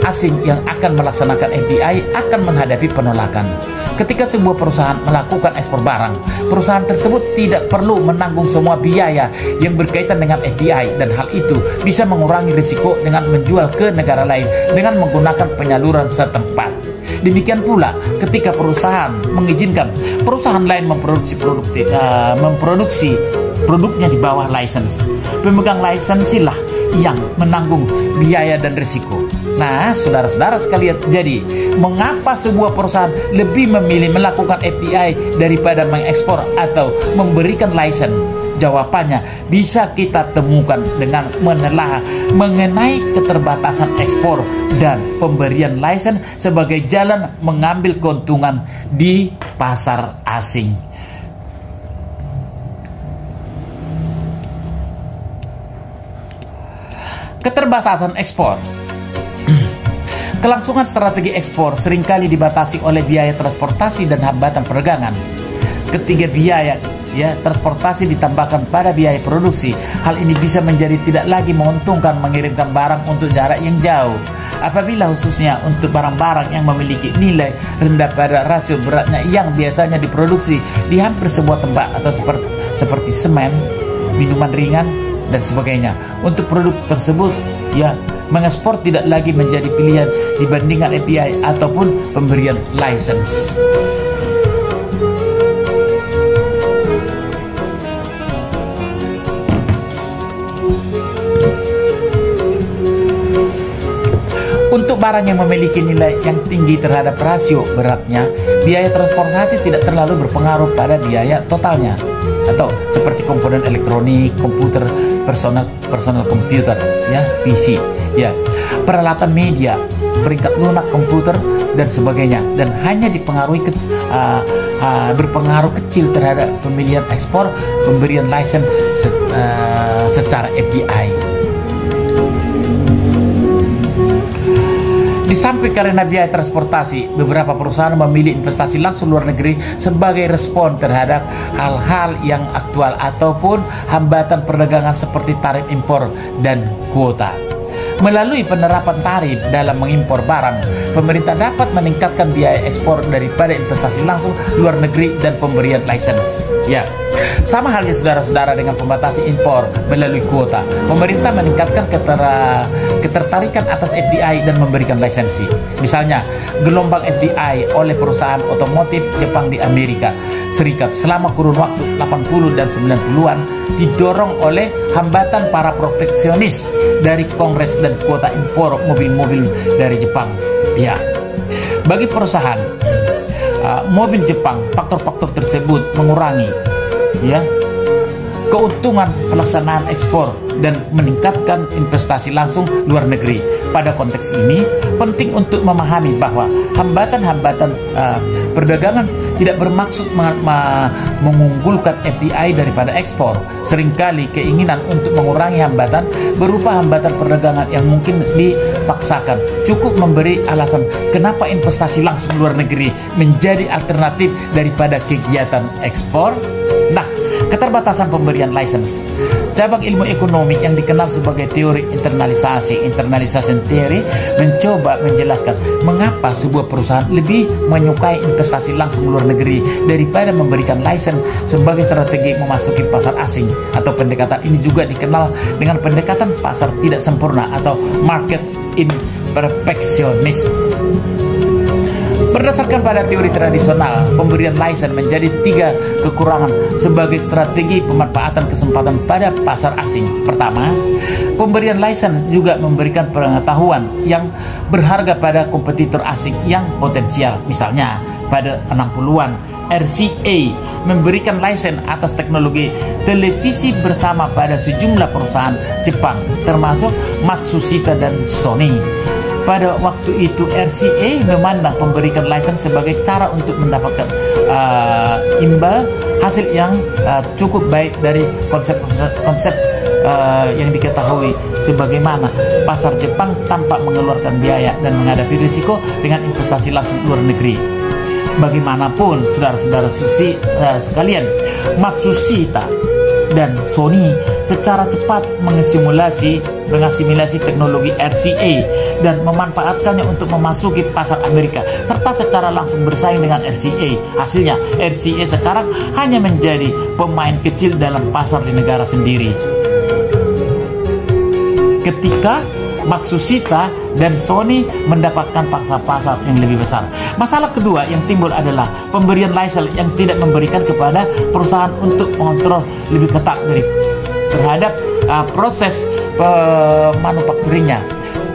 asing yang akan melaksanakan FDI akan menghadapi penolakan. Ketika sebuah perusahaan melakukan ekspor barang, perusahaan tersebut tidak perlu menanggung semua biaya yang berkaitan dengan FDI, dan hal itu bisa mengurangi risiko dengan menjual ke negara lain dengan menggunakan penyaluran setempat. Demikian pula ketika perusahaan mengizinkan perusahaan lain memproduksi produknya di bawah lisensi, pemegang lisensi lah yang menanggung biaya dan risiko. Nah, saudara-saudara sekalian, jadi mengapa sebuah perusahaan lebih memilih melakukan FDI daripada mengekspor atau memberikan lisensi? Jawabannya bisa kita temukan dengan menelaah mengenai keterbatasan ekspor dan pemberian lisensi sebagai jalan mengambil keuntungan di pasar asing. Keterbatasan ekspor. Kelangsungan strategi ekspor seringkali dibatasi oleh biaya transportasi dan hambatan perdagangan. Ketiga biaya transportasi ditambahkan pada biaya produksi, hal ini bisa menjadi tidak lagi menguntungkan mengirimkan barang untuk jarak yang jauh. Apabila khususnya untuk barang-barang yang memiliki nilai rendah pada rasio beratnya yang biasanya diproduksi di hampir semua tempat atau seperti semen, minuman ringan, dan sebagainya. Untuk produk tersebut, mengekspor tidak lagi menjadi pilihan dibandingkan FDI ataupun pemberian lisensi. Untuk barang yang memiliki nilai yang tinggi terhadap rasio beratnya, biaya transportasi tidak terlalu berpengaruh pada biaya totalnya. Atau seperti komponen elektronik, komputer, personal komputer, PC, peralatan media, peringkat lunak komputer dan sebagainya, dan hanya berpengaruh kecil terhadap pemilihan ekspor, pemberian lisensi secara FDI. Di samping karena biaya transportasi, beberapa perusahaan memilih investasi langsung luar negeri sebagai respon terhadap hal-hal yang aktual ataupun hambatan perdagangan seperti tarif impor dan kuota. Melalui penerapan tarif dalam mengimpor barang, pemerintah dapat meningkatkan biaya ekspor daripada investasi langsung luar negeri dan pemberian lisensi. Ya, sama halnya saudara-saudara dengan pembatasi impor melalui kuota. Pemerintah meningkatkan ketertarikan atas FDI dan memberikan lisensi. Misalnya, gelombang FDI oleh perusahaan otomotif Jepang di Amerika Serikat selama kurun waktu 80 dan 90-an didorong oleh hambatan para proteksionis dari Kongres dan kuota impor mobil-mobil dari Jepang. Ya, bagi perusahaan mobil Jepang, faktor-faktor tersebut mengurangi keuntungan pelaksanaan ekspor dan meningkatkan investasi langsung luar negeri. Pada konteks ini, penting untuk memahami bahwa hambatan-hambatan perdagangan tidak bermaksud mengunggulkan FDI daripada ekspor. Seringkali keinginan untuk mengurangi hambatan berupa hambatan perdagangan yang mungkin dipaksakan. Cukup memberi alasan kenapa investasi langsung luar negeri menjadi alternatif daripada kegiatan ekspor. Nah, keterbatasan pemberian lisensi. Cabang ilmu ekonomi yang dikenal sebagai teori internalization theory, mencoba menjelaskan mengapa sebuah perusahaan lebih menyukai investasi langsung luar negeri daripada memberikan lisensi sebagai strategi memasuki pasar asing, atau pendekatan ini juga dikenal dengan pendekatan pasar tidak sempurna atau market imperfectionism. Berdasarkan pada teori tradisional, pemberian lisensi menjadi 3 kekurangan sebagai strategi pemanfaatan kesempatan pada pasar asing. Pertama, pemberian lisensi juga memberikan pengetahuan yang berharga pada kompetitor asing yang potensial. Misalnya, pada 60-an, RCA memberikan lisensi atas teknologi televisi bersama pada sejumlah perusahaan Jepang, termasuk Matsushita dan Sony. Pada waktu itu RCA memandang pemberikan lisensi sebagai cara untuk mendapatkan imbal hasil yang cukup baik dari konsep yang diketahui sebagaimana pasar Jepang tanpa mengeluarkan biaya dan menghadapi risiko dengan investasi langsung luar negeri. Bagaimanapun, saudara-saudara sekalian, Matsushita dan Sony secara cepat mengasimilasi teknologi RCA dan memanfaatkannya untuk memasuki pasar Amerika serta secara langsung bersaing dengan RCA. Hasilnya, RCA sekarang hanya menjadi pemain kecil dalam pasar di negara sendiri, ketika Matsushita dan Sony mendapatkan pangsa pasar yang lebih besar. Masalah kedua yang timbul adalah pemberian lisensi yang tidak memberikan kepada perusahaan untuk mengontrol lebih ketat terhadap proses manufakturingnya,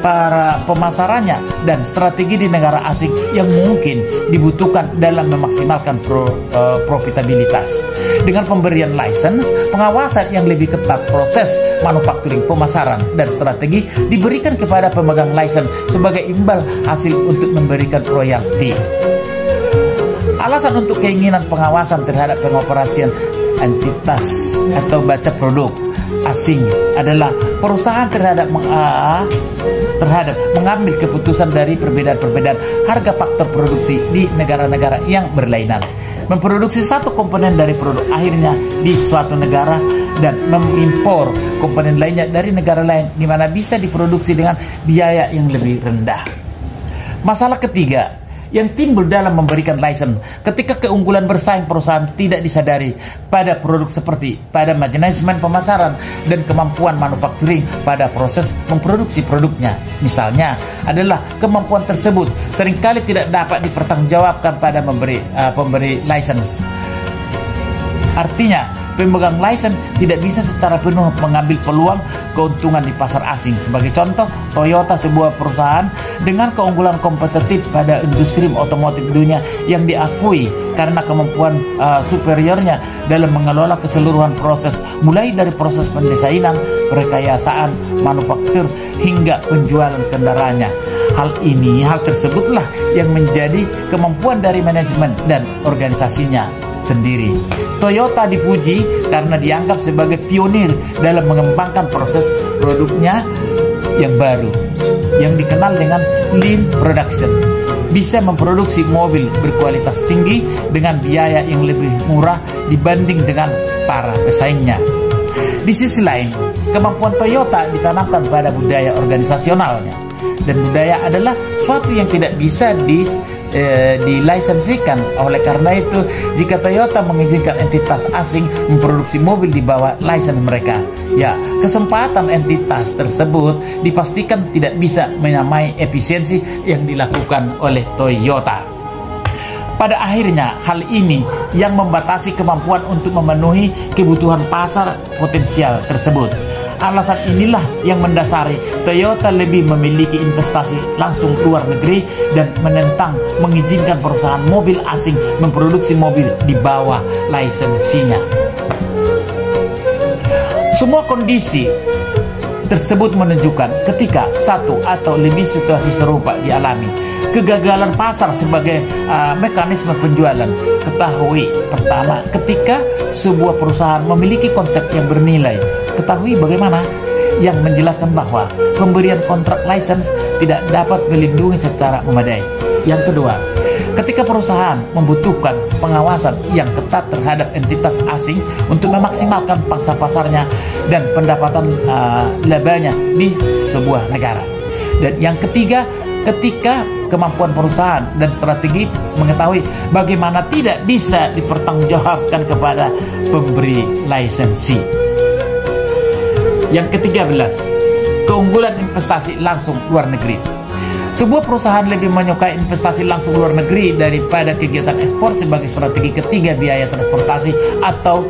para pemasarannya, dan strategi di negara asing yang mungkin dibutuhkan dalam memaksimalkan profitabilitas. Dengan pemberian lisensi, pengawasan yang lebih ketat proses manufakturing, pemasaran, dan strategi diberikan kepada pemegang lisensi sebagai imbal hasil untuk memberikan royalti. Alasan untuk keinginan pengawasan terhadap pengoperasian entitas atau baca produk asing adalah perusahaan terhadap mengambil keputusan dari perbedaan-perbedaan harga faktor produksi di negara-negara yang berlainan, memproduksi satu komponen dari produk akhirnya di suatu negara dan mengimpor komponen lainnya dari negara lain di mana bisa diproduksi dengan biaya yang lebih rendah. Masalah ketiga yang timbul dalam memberikan lisensi ketika keunggulan bersaing perusahaan tidak disadari pada produk seperti pada manajemen pemasaran dan kemampuan manufakturing pada proses memproduksi produknya. Misalnya adalah kemampuan tersebut seringkali tidak dapat dipertanggungjawabkan pada pemberi lisensi. Artinya, pemegang lisensi tidak bisa secara penuh mengambil peluang keuntungan di pasar asing. Sebagai contoh, Toyota, sebuah perusahaan dengan keunggulan kompetitif pada industri otomotif dunia yang diakui karena kemampuan superiornya dalam mengelola keseluruhan proses, mulai dari proses pendesainan, perekayasaan, manufaktur, hingga penjualan kendaraannya. Hal tersebutlah yang menjadi kemampuan dari manajemen dan organisasinya sendiri. Toyota dipuji karena dianggap sebagai pionir dalam mengembangkan proses produknya yang baru. yang dikenal dengan lean production, bisa memproduksi mobil berkualitas tinggi dengan biaya yang lebih murah dibanding dengan para pesaingnya. Di sisi lain, kemampuan Toyota ditanamkan pada budaya organisasionalnya, dan budaya adalah suatu yang tidak bisa dilisensikan. Oleh karena itu, jika Toyota mengizinkan entitas asing memproduksi mobil di bawah lisensi mereka, ya, kesempatan entitas tersebut dipastikan tidak bisa menyamai efisiensi yang dilakukan oleh Toyota. Pada akhirnya, hal ini yang membatasi kemampuan untuk memenuhi kebutuhan pasar potensial tersebut. Alasan inilah yang mendasari Toyota lebih memiliki investasi langsung luar negeri dan menentang mengizinkan perusahaan mobil asing memproduksi mobil di bawah lisensinya. Semua kondisi tersebut menunjukkan ketika satu atau lebih situasi serupa dialami, kegagalan pasar sebagai mekanisme penjualan. Ketahui pertama, ketika sebuah perusahaan memiliki konsep yang bernilai, ketahui bagaimana yang menjelaskan bahwa pemberian kontrak license tidak dapat melindungi secara memadai. Yang kedua, ketika perusahaan membutuhkan pengawasan yang ketat terhadap entitas asing untuk memaksimalkan pangsa pasarnya dan pendapatan labanya di sebuah negara. Dan yang ketiga, ketika kemampuan perusahaan dan strategi mengetahui bagaimana tidak bisa dipertanggungjawabkan kepada pemberi lisensi. Yang ke-13, keunggulan investasi langsung luar negeri. Sebuah perusahaan lebih menyukai investasi langsung luar negeri daripada kegiatan ekspor sebagai strategi ketiga. Biaya transportasi atau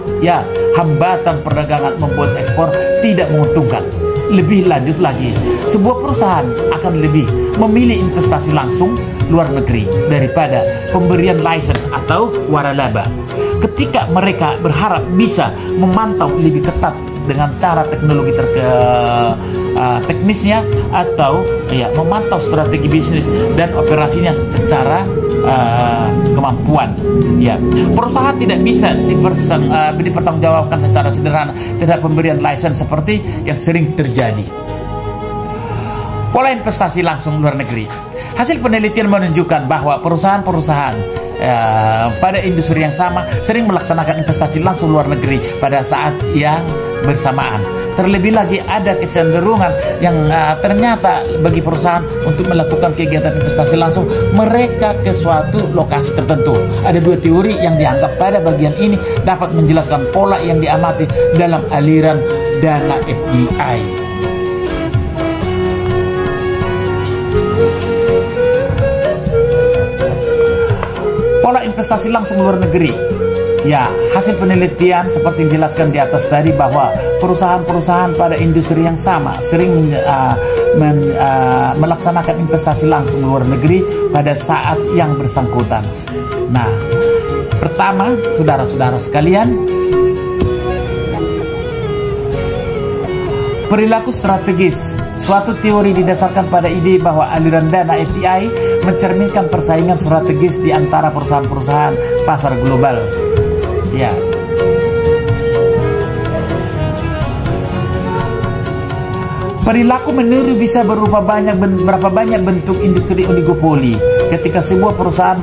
hambatan perdagangan membuat ekspor tidak menguntungkan. Lebih lanjut lagi, sebuah perusahaan akan lebih memilih investasi langsung luar negeri daripada pemberian lisensi atau waralaba, ketika mereka berharap bisa memantau lebih ketat dengan cara teknologi teknisnya atau memantau strategi bisnis dan operasinya secara kemampuan. Perusahaan tidak bisa dipertanggungjawabkan secara sederhana terhadap pemberian lisensi seperti yang sering terjadi. Pola investasi langsung luar negeri. Hasil penelitian menunjukkan bahwa perusahaan-perusahaan pada industri yang sama sering melaksanakan investasi langsung luar negeri pada saat yang bersamaan. Terlebih lagi ada kecenderungan yang ternyata bagi perusahaan untuk melakukan kegiatan investasi langsung mereka ke suatu lokasi tertentu. Ada dua teori yang dianggap pada bagian ini dapat menjelaskan pola yang diamati dalam aliran dana FDI. Pola investasi langsung luar negeri. Hasil penelitian seperti dijelaskan di atas tadi bahwa perusahaan-perusahaan pada industri yang sama sering melaksanakan investasi langsung luar negeri pada saat yang bersangkutan. Nah, pertama, saudara-saudara sekalian, perilaku strategis. Suatu teori didasarkan pada ide bahwa aliran dana FDI mencerminkan persaingan strategis di antara perusahaan-perusahaan pasar global. Perilaku meniru bisa berapa banyak bentuk industri oligopoli. Ketika sebuah perusahaan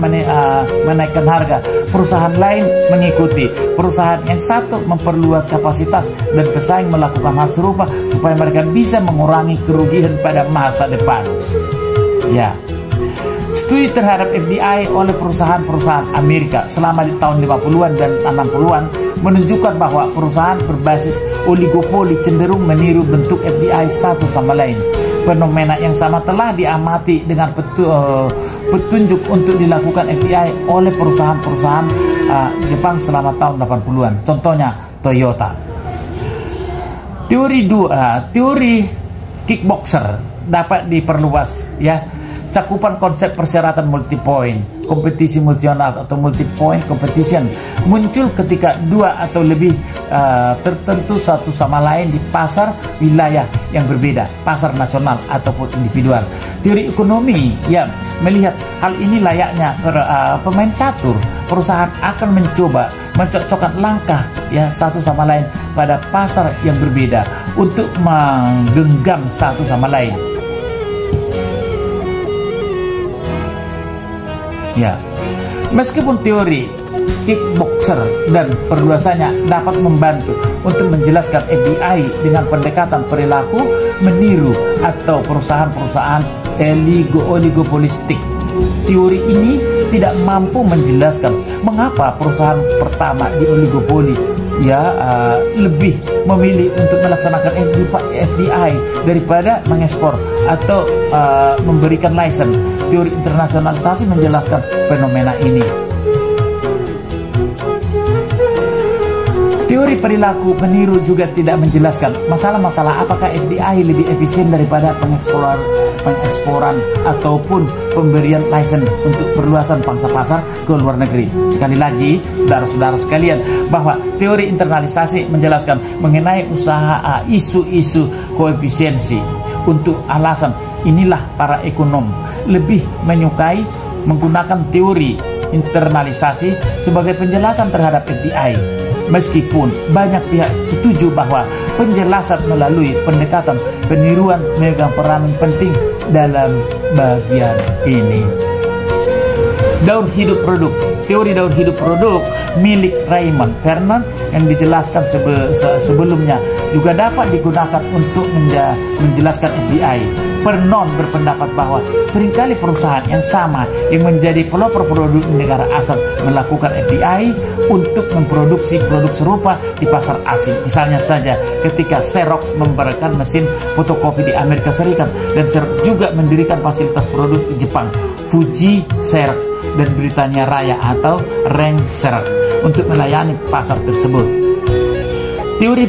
menaikkan harga, perusahaan lain mengikuti. Perusahaan yang satu memperluas kapasitas dan pesaing melakukan hal serupa supaya mereka bisa mengurangi kerugian pada masa depan. Studi terhadap FDI oleh perusahaan-perusahaan Amerika selama di tahun 50-an dan 60-an menunjukkan bahwa perusahaan berbasis oligopoli cenderung meniru bentuk FDI satu sama lain. Fenomena yang sama telah diamati dengan petunjuk untuk dilakukan FDI oleh perusahaan-perusahaan Jepang selama tahun 80-an. Contohnya Toyota. Teori kickboxer dapat diperluas Cakupan konsep persyaratan multi-point, kompetisi multi-point atau multi-point competition muncul ketika dua atau lebih tertentu satu sama lain di pasar wilayah yang berbeda, pasar nasional ataupun individual. Teori ekonomi melihat hal ini layaknya pemain catur. Perusahaan akan mencoba mencocokkan langkah satu sama lain pada pasar yang berbeda untuk menggenggam satu sama lain. Ya, meskipun teori kickboxer dan perluasannya dapat membantu untuk menjelaskan FDI dengan pendekatan perilaku meniru atau perusahaan-perusahaan oligopolistik, teori ini tidak mampu menjelaskan mengapa perusahaan pertama di oligopoli lebih memilih untuk melaksanakan FDI daripada mengekspor atau memberikan license. Teori internasionalisasi menjelaskan fenomena ini. Teori perilaku meniru juga tidak menjelaskan masalah-masalah apakah FDI lebih efisien daripada pengeksporan ataupun pemberian license untuk perluasan pangsa pasar ke luar negeri. Sekali lagi, saudara-saudara sekalian, bahwa teori internalisasi menjelaskan mengenai usaha isu-isu koefisiensi. Untuk alasan inilah para ekonom lebih menyukai menggunakan teori internalisasi sebagai penjelasan terhadap FDI. Meskipun banyak pihak setuju bahwa penjelasan melalui pendekatan peniruan memegang peranan penting dalam bagian ini. Daur hidup produk. Teori daur hidup produk milik Raymond Vernon yang dijelaskan sebelumnya juga dapat digunakan untuk menjelaskan FDI. Vernon berpendapat bahwa seringkali perusahaan yang sama yang menjadi pelopor produk di negara asal melakukan FDI untuk memproduksi produk serupa di pasar asing. Misalnya saja ketika Xerox memberikan mesin fotokopi di Amerika Serikat dan Xerox juga mendirikan fasilitas produk di Jepang, Fuji Xerox dan Britania Raya atau Rank Xerox untuk melayani pasar tersebut. Teori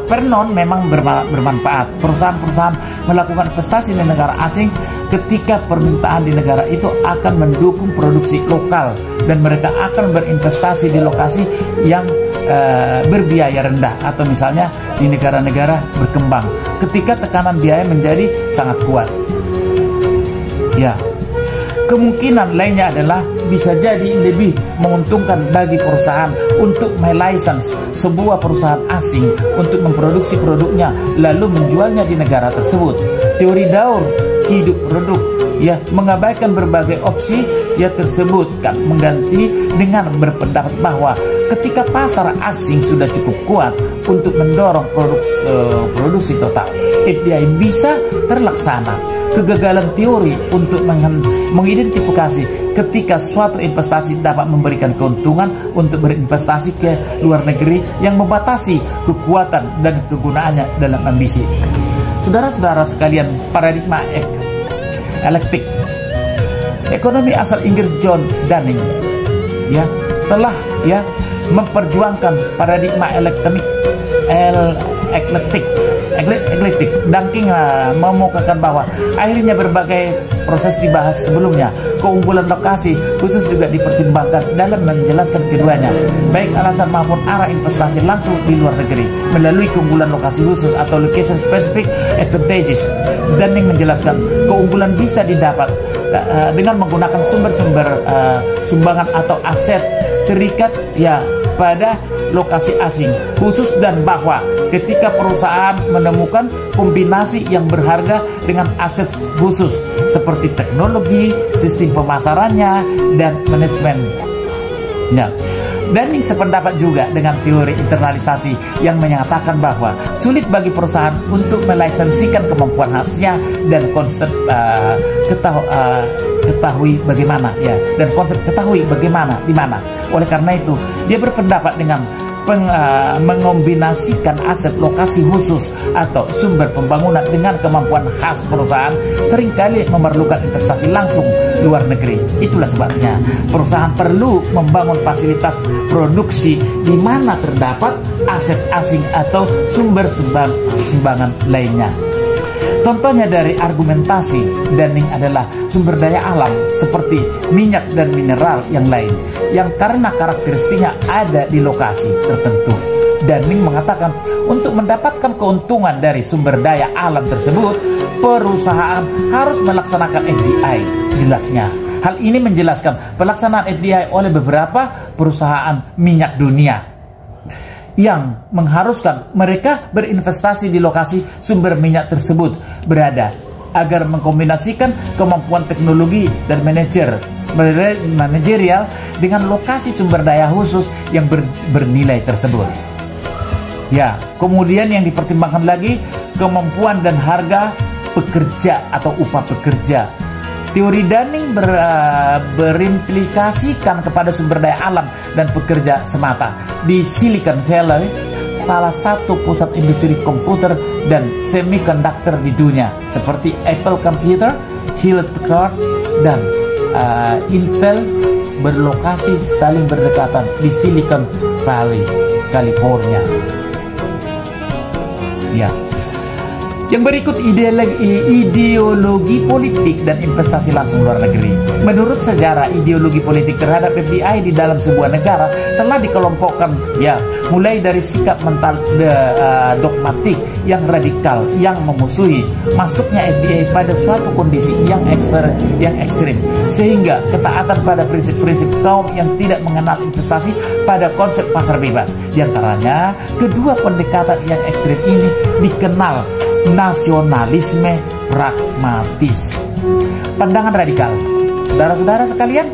Vernon memang bermanfaat. Perusahaan-perusahaan melakukan investasi di negara asing ketika permintaan di negara itu akan mendukung produksi lokal dan mereka akan berinvestasi di lokasi yang berbiaya rendah atau misalnya di negara-negara berkembang ketika tekanan biaya menjadi sangat kuat. Ya. Kemungkinan lainnya adalah bisa jadi lebih menguntungkan bagi perusahaan untuk melicense sebuah perusahaan asing untuk memproduksi produknya lalu menjualnya di negara tersebut. Teori daur hidup produk mengabaikan berbagai opsi tersebut kan mengganti dengan berpendapat bahwa ketika pasar asing sudah cukup kuat untuk mendorong produksi total, FDI bisa terlaksana. Kegagalan teori untuk mengidentifikasi ketika suatu investasi dapat memberikan keuntungan untuk berinvestasi ke luar negeri yang membatasi kekuatan dan kegunaannya dalam ambisi. Saudara-saudara sekalian, paradigma elektik. Ekonomi asal Inggris John Dunning telah memperjuangkan paradigma eklektik. Dunning memukakan bahwa akhirnya berbagai proses dibahas sebelumnya. Keunggulan lokasi khusus juga dipertimbangkan dalam menjelaskan keduanya, baik alasan maupun arah investasi langsung di luar negeri melalui keunggulan lokasi khusus atau location specific advantages. Dunning menjelaskan keunggulan bisa didapat dengan menggunakan sumber-sumber sumbangan atau aset terikat pada lokasi asing khusus dan bahwa ketika perusahaan menemukan kombinasi yang berharga dengan aset khusus seperti teknologi, sistem pemasarannya, dan manajemennya. Dunning sependapat juga dengan teori internalisasi yang menyatakan bahwa sulit bagi perusahaan untuk melisensikan kemampuan khasnya dan konsep ketahui bagaimana dan konsep ketahui bagaimana di mana. Oleh karena itu, dia berpendapat dengan mengombinasikan aset lokasi khusus atau sumber pembangunan dengan kemampuan khas perusahaan seringkali memerlukan investasi langsung luar negeri. Itulah sebabnya perusahaan perlu membangun fasilitas produksi di mana terdapat aset asing atau sumber sumbangan lainnya. Contohnya dari argumentasi Dunning adalah sumber daya alam seperti minyak dan mineral yang lain yang karena karakteristiknya ada di lokasi tertentu. Dunning mengatakan untuk mendapatkan keuntungan dari sumber daya alam tersebut, perusahaan harus melaksanakan FDI. Jelasnya, hal ini menjelaskan pelaksanaan FDI oleh beberapa perusahaan minyak dunia yang mengharuskan mereka berinvestasi di lokasi sumber minyak tersebut berada. agar mengkombinasikan kemampuan teknologi dan manajerial dengan lokasi sumber daya khusus yang bernilai tersebut. Ya, kemudian yang dipertimbangkan lagi kemampuan dan harga pekerja atau upah pekerja. Teori Dunning berimplikasikan kepada sumber daya alam dan pekerja semata. Di Silicon Valley, salah satu pusat industri komputer dan semiconductor di dunia, seperti Apple Computer, Hewlett Packard, dan Intel berlokasi saling berdekatan di Silicon Valley, California. Ya. Yang berikut ideologi politik dan investasi langsung luar negeri. Menurut sejarah, ideologi politik terhadap FDI di dalam sebuah negara telah dikelompokkan, ya, mulai dari sikap mental dogmatik yang radikal yang memusuhi masuknya FDI pada suatu kondisi yang ekstrim, sehingga ketaatan pada prinsip-prinsip kaum yang tidak mengenal investasi pada konsep pasar bebas. Di antaranya, kedua pendekatan yang ekstrim ini dikenal nasionalisme pragmatis. Pandangan radikal. Saudara-saudara sekalian,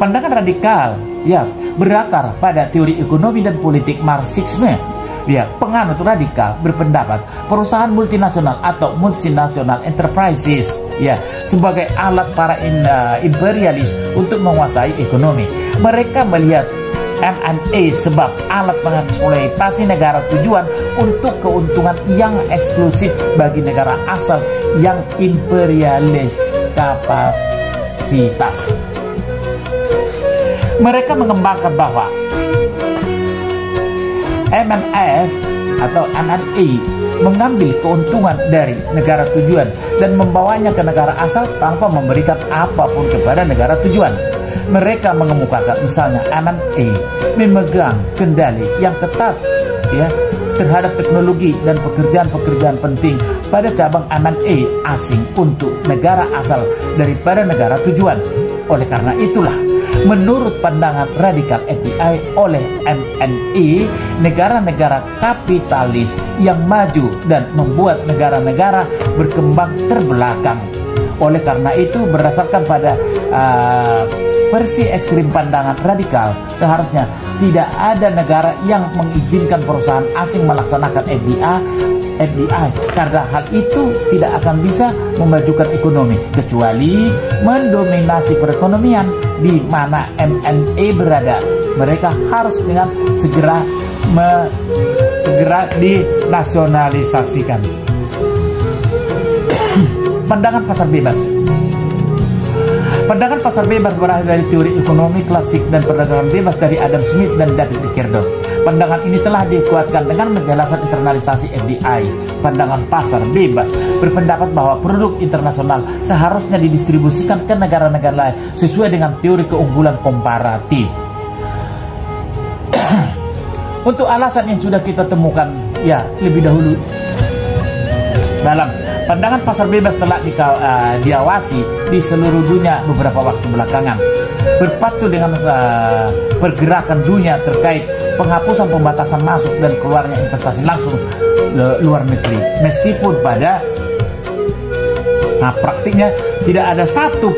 pandangan radikal, ya, berakar pada teori ekonomi dan politik Marxisme. Ya, penganut radikal berpendapat perusahaan multinasional atau multinational enterprises, ya, sebagai alat para imperialis untuk menguasai ekonomi. Mereka melihat M&A sebab alat mengeksploitasi negara tujuan untuk keuntungan yang eksklusif bagi negara asal yang imperialis kapasitas. Mereka mengembangkan bahwa MNF atau M&A mengambil keuntungan dari negara tujuan dan membawanya ke negara asal tanpa memberikan apapun kepada negara tujuan. Mereka mengemukakan misalnya M&A memegang kendali yang ketat, ya, terhadap teknologi dan pekerjaan-pekerjaan penting pada cabang M&A asing untuk negara asal daripada negara tujuan. Oleh karena itulah, menurut pandangan radikal FDI oleh MNE, negara-negara kapitalis yang maju dan membuat negara-negara berkembang terbelakang. Oleh karena itu, berdasarkan pada versi ekstrim pandangan radikal, seharusnya tidak ada negara yang mengizinkan perusahaan asing melaksanakan FDI karena hal itu tidak akan bisa memajukan ekonomi kecuali mendominasi perekonomian di mana MNE berada. Mereka harus dengan segera dinasionalisasikan. Pandangan pasar bebas. Pandangan pasar bebas berasal dari teori ekonomi klasik dan perdagangan bebas dari Adam Smith dan David Ricardo. Pandangan ini telah dikuatkan dengan penjelasan internalisasi FDI. Pandangan pasar bebas berpendapat bahwa produk internasional seharusnya didistribusikan ke negara-negara lain sesuai dengan teori keunggulan komparatif. Untuk alasan yang sudah kita temukan, ya, lebih dahulu dalam pandangan pasar bebas telah diawasi di seluruh dunia beberapa waktu belakangan, berpacu dengan pergerakan dunia terkait penghapusan pembatasan masuk dan keluarnya investasi langsung luar negeri. Meskipun pada praktiknya tidak ada satu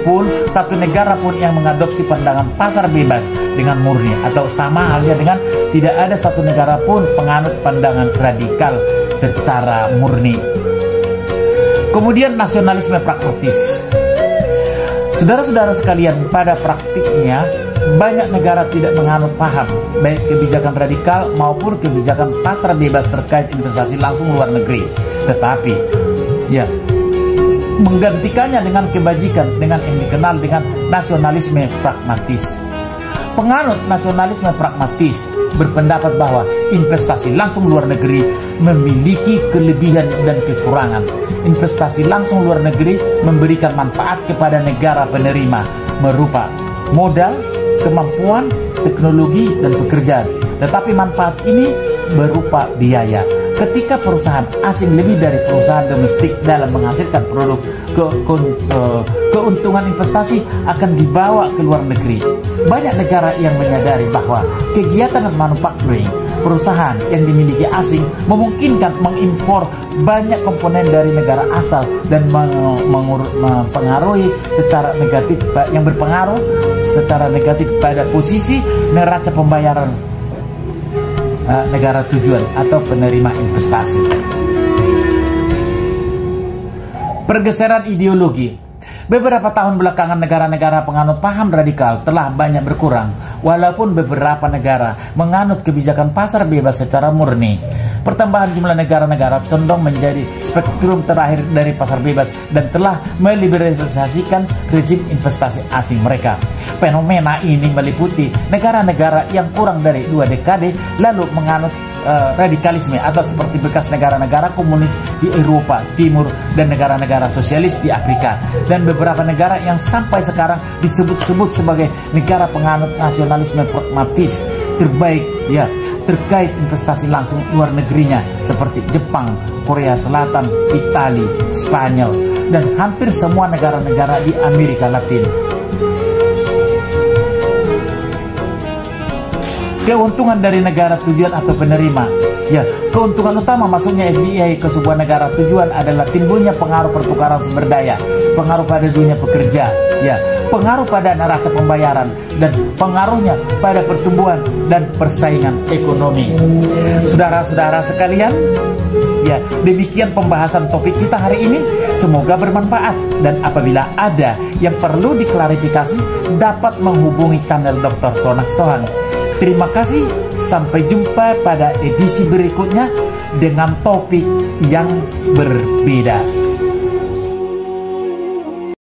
negara pun yang mengadopsi pandangan pasar bebas dengan murni, atau sama halnya dengan tidak ada satu negara pun penganut pandangan radikal secara murni. Kemudian nasionalisme pragmatis. Saudara-saudara sekalian, pada praktiknya banyak negara tidak menganut paham baik kebijakan radikal maupun kebijakan pasar bebas terkait investasi langsung luar negeri, tetapi, ya, menggantikannya dengan kebajikan dengan yang dikenal dengan nasionalisme pragmatis. Penganut nasionalisme pragmatis berpendapat bahwa investasi langsung luar negeri memiliki kelebihan dan kekurangan. Investasi langsung luar negeri memberikan manfaat kepada negara penerima berupa modal, kemampuan, teknologi, dan pekerjaan. Tetapi manfaat ini berupa biaya. Ketika perusahaan asing lebih dari perusahaan domestik dalam menghasilkan produk, keuntungan investasi akan dibawa ke luar negeri. Banyak negara yang menyadari bahwa kegiatan manufacturing perusahaan yang dimiliki asing memungkinkan mengimpor banyak komponen dari negara asal dan mempengaruhi secara negatif yang berpengaruh secara negatif pada posisi neraca pembayaran negara tujuan atau penerima investasi. Pergeseran ideologi. Beberapa tahun belakangan negara-negara penganut paham radikal telah banyak berkurang, walaupun beberapa negara menganut kebijakan pasar bebas secara murni. Pertambahan jumlah negara-negara condong menjadi spektrum terakhir dari pasar bebas dan telah meliberalisasikan rezim investasi asing mereka. Fenomena ini meliputi negara-negara yang kurang dari 2 dekade lalu menganut radikalisme atau seperti bekas negara-negara komunis di Eropa Timur dan negara-negara sosialis di Afrika, dan beberapa negara yang sampai sekarang disebut-sebut sebagai negara penganut nasionalisme pragmatis terbaik terkait investasi langsung luar negerinya seperti Jepang, Korea Selatan, Italia, Spanyol, dan hampir semua negara-negara di Amerika Latin. Keuntungan dari negara tujuan atau penerima. Keuntungan utama masuknya FDI ke sebuah negara tujuan adalah timbulnya pengaruh pertukaran sumber daya, pengaruh pada dunia pekerja, pengaruh pada neraca pembayaran, dan pengaruhnya pada pertumbuhan dan persaingan ekonomi. Saudara-saudara sekalian, demikian pembahasan topik kita hari ini. Semoga bermanfaat, dan apabila ada yang perlu diklarifikasi dapat menghubungi channel Dr. Sonas Tohang. Terima kasih, sampai jumpa pada edisi berikutnya dengan topik yang berbeda.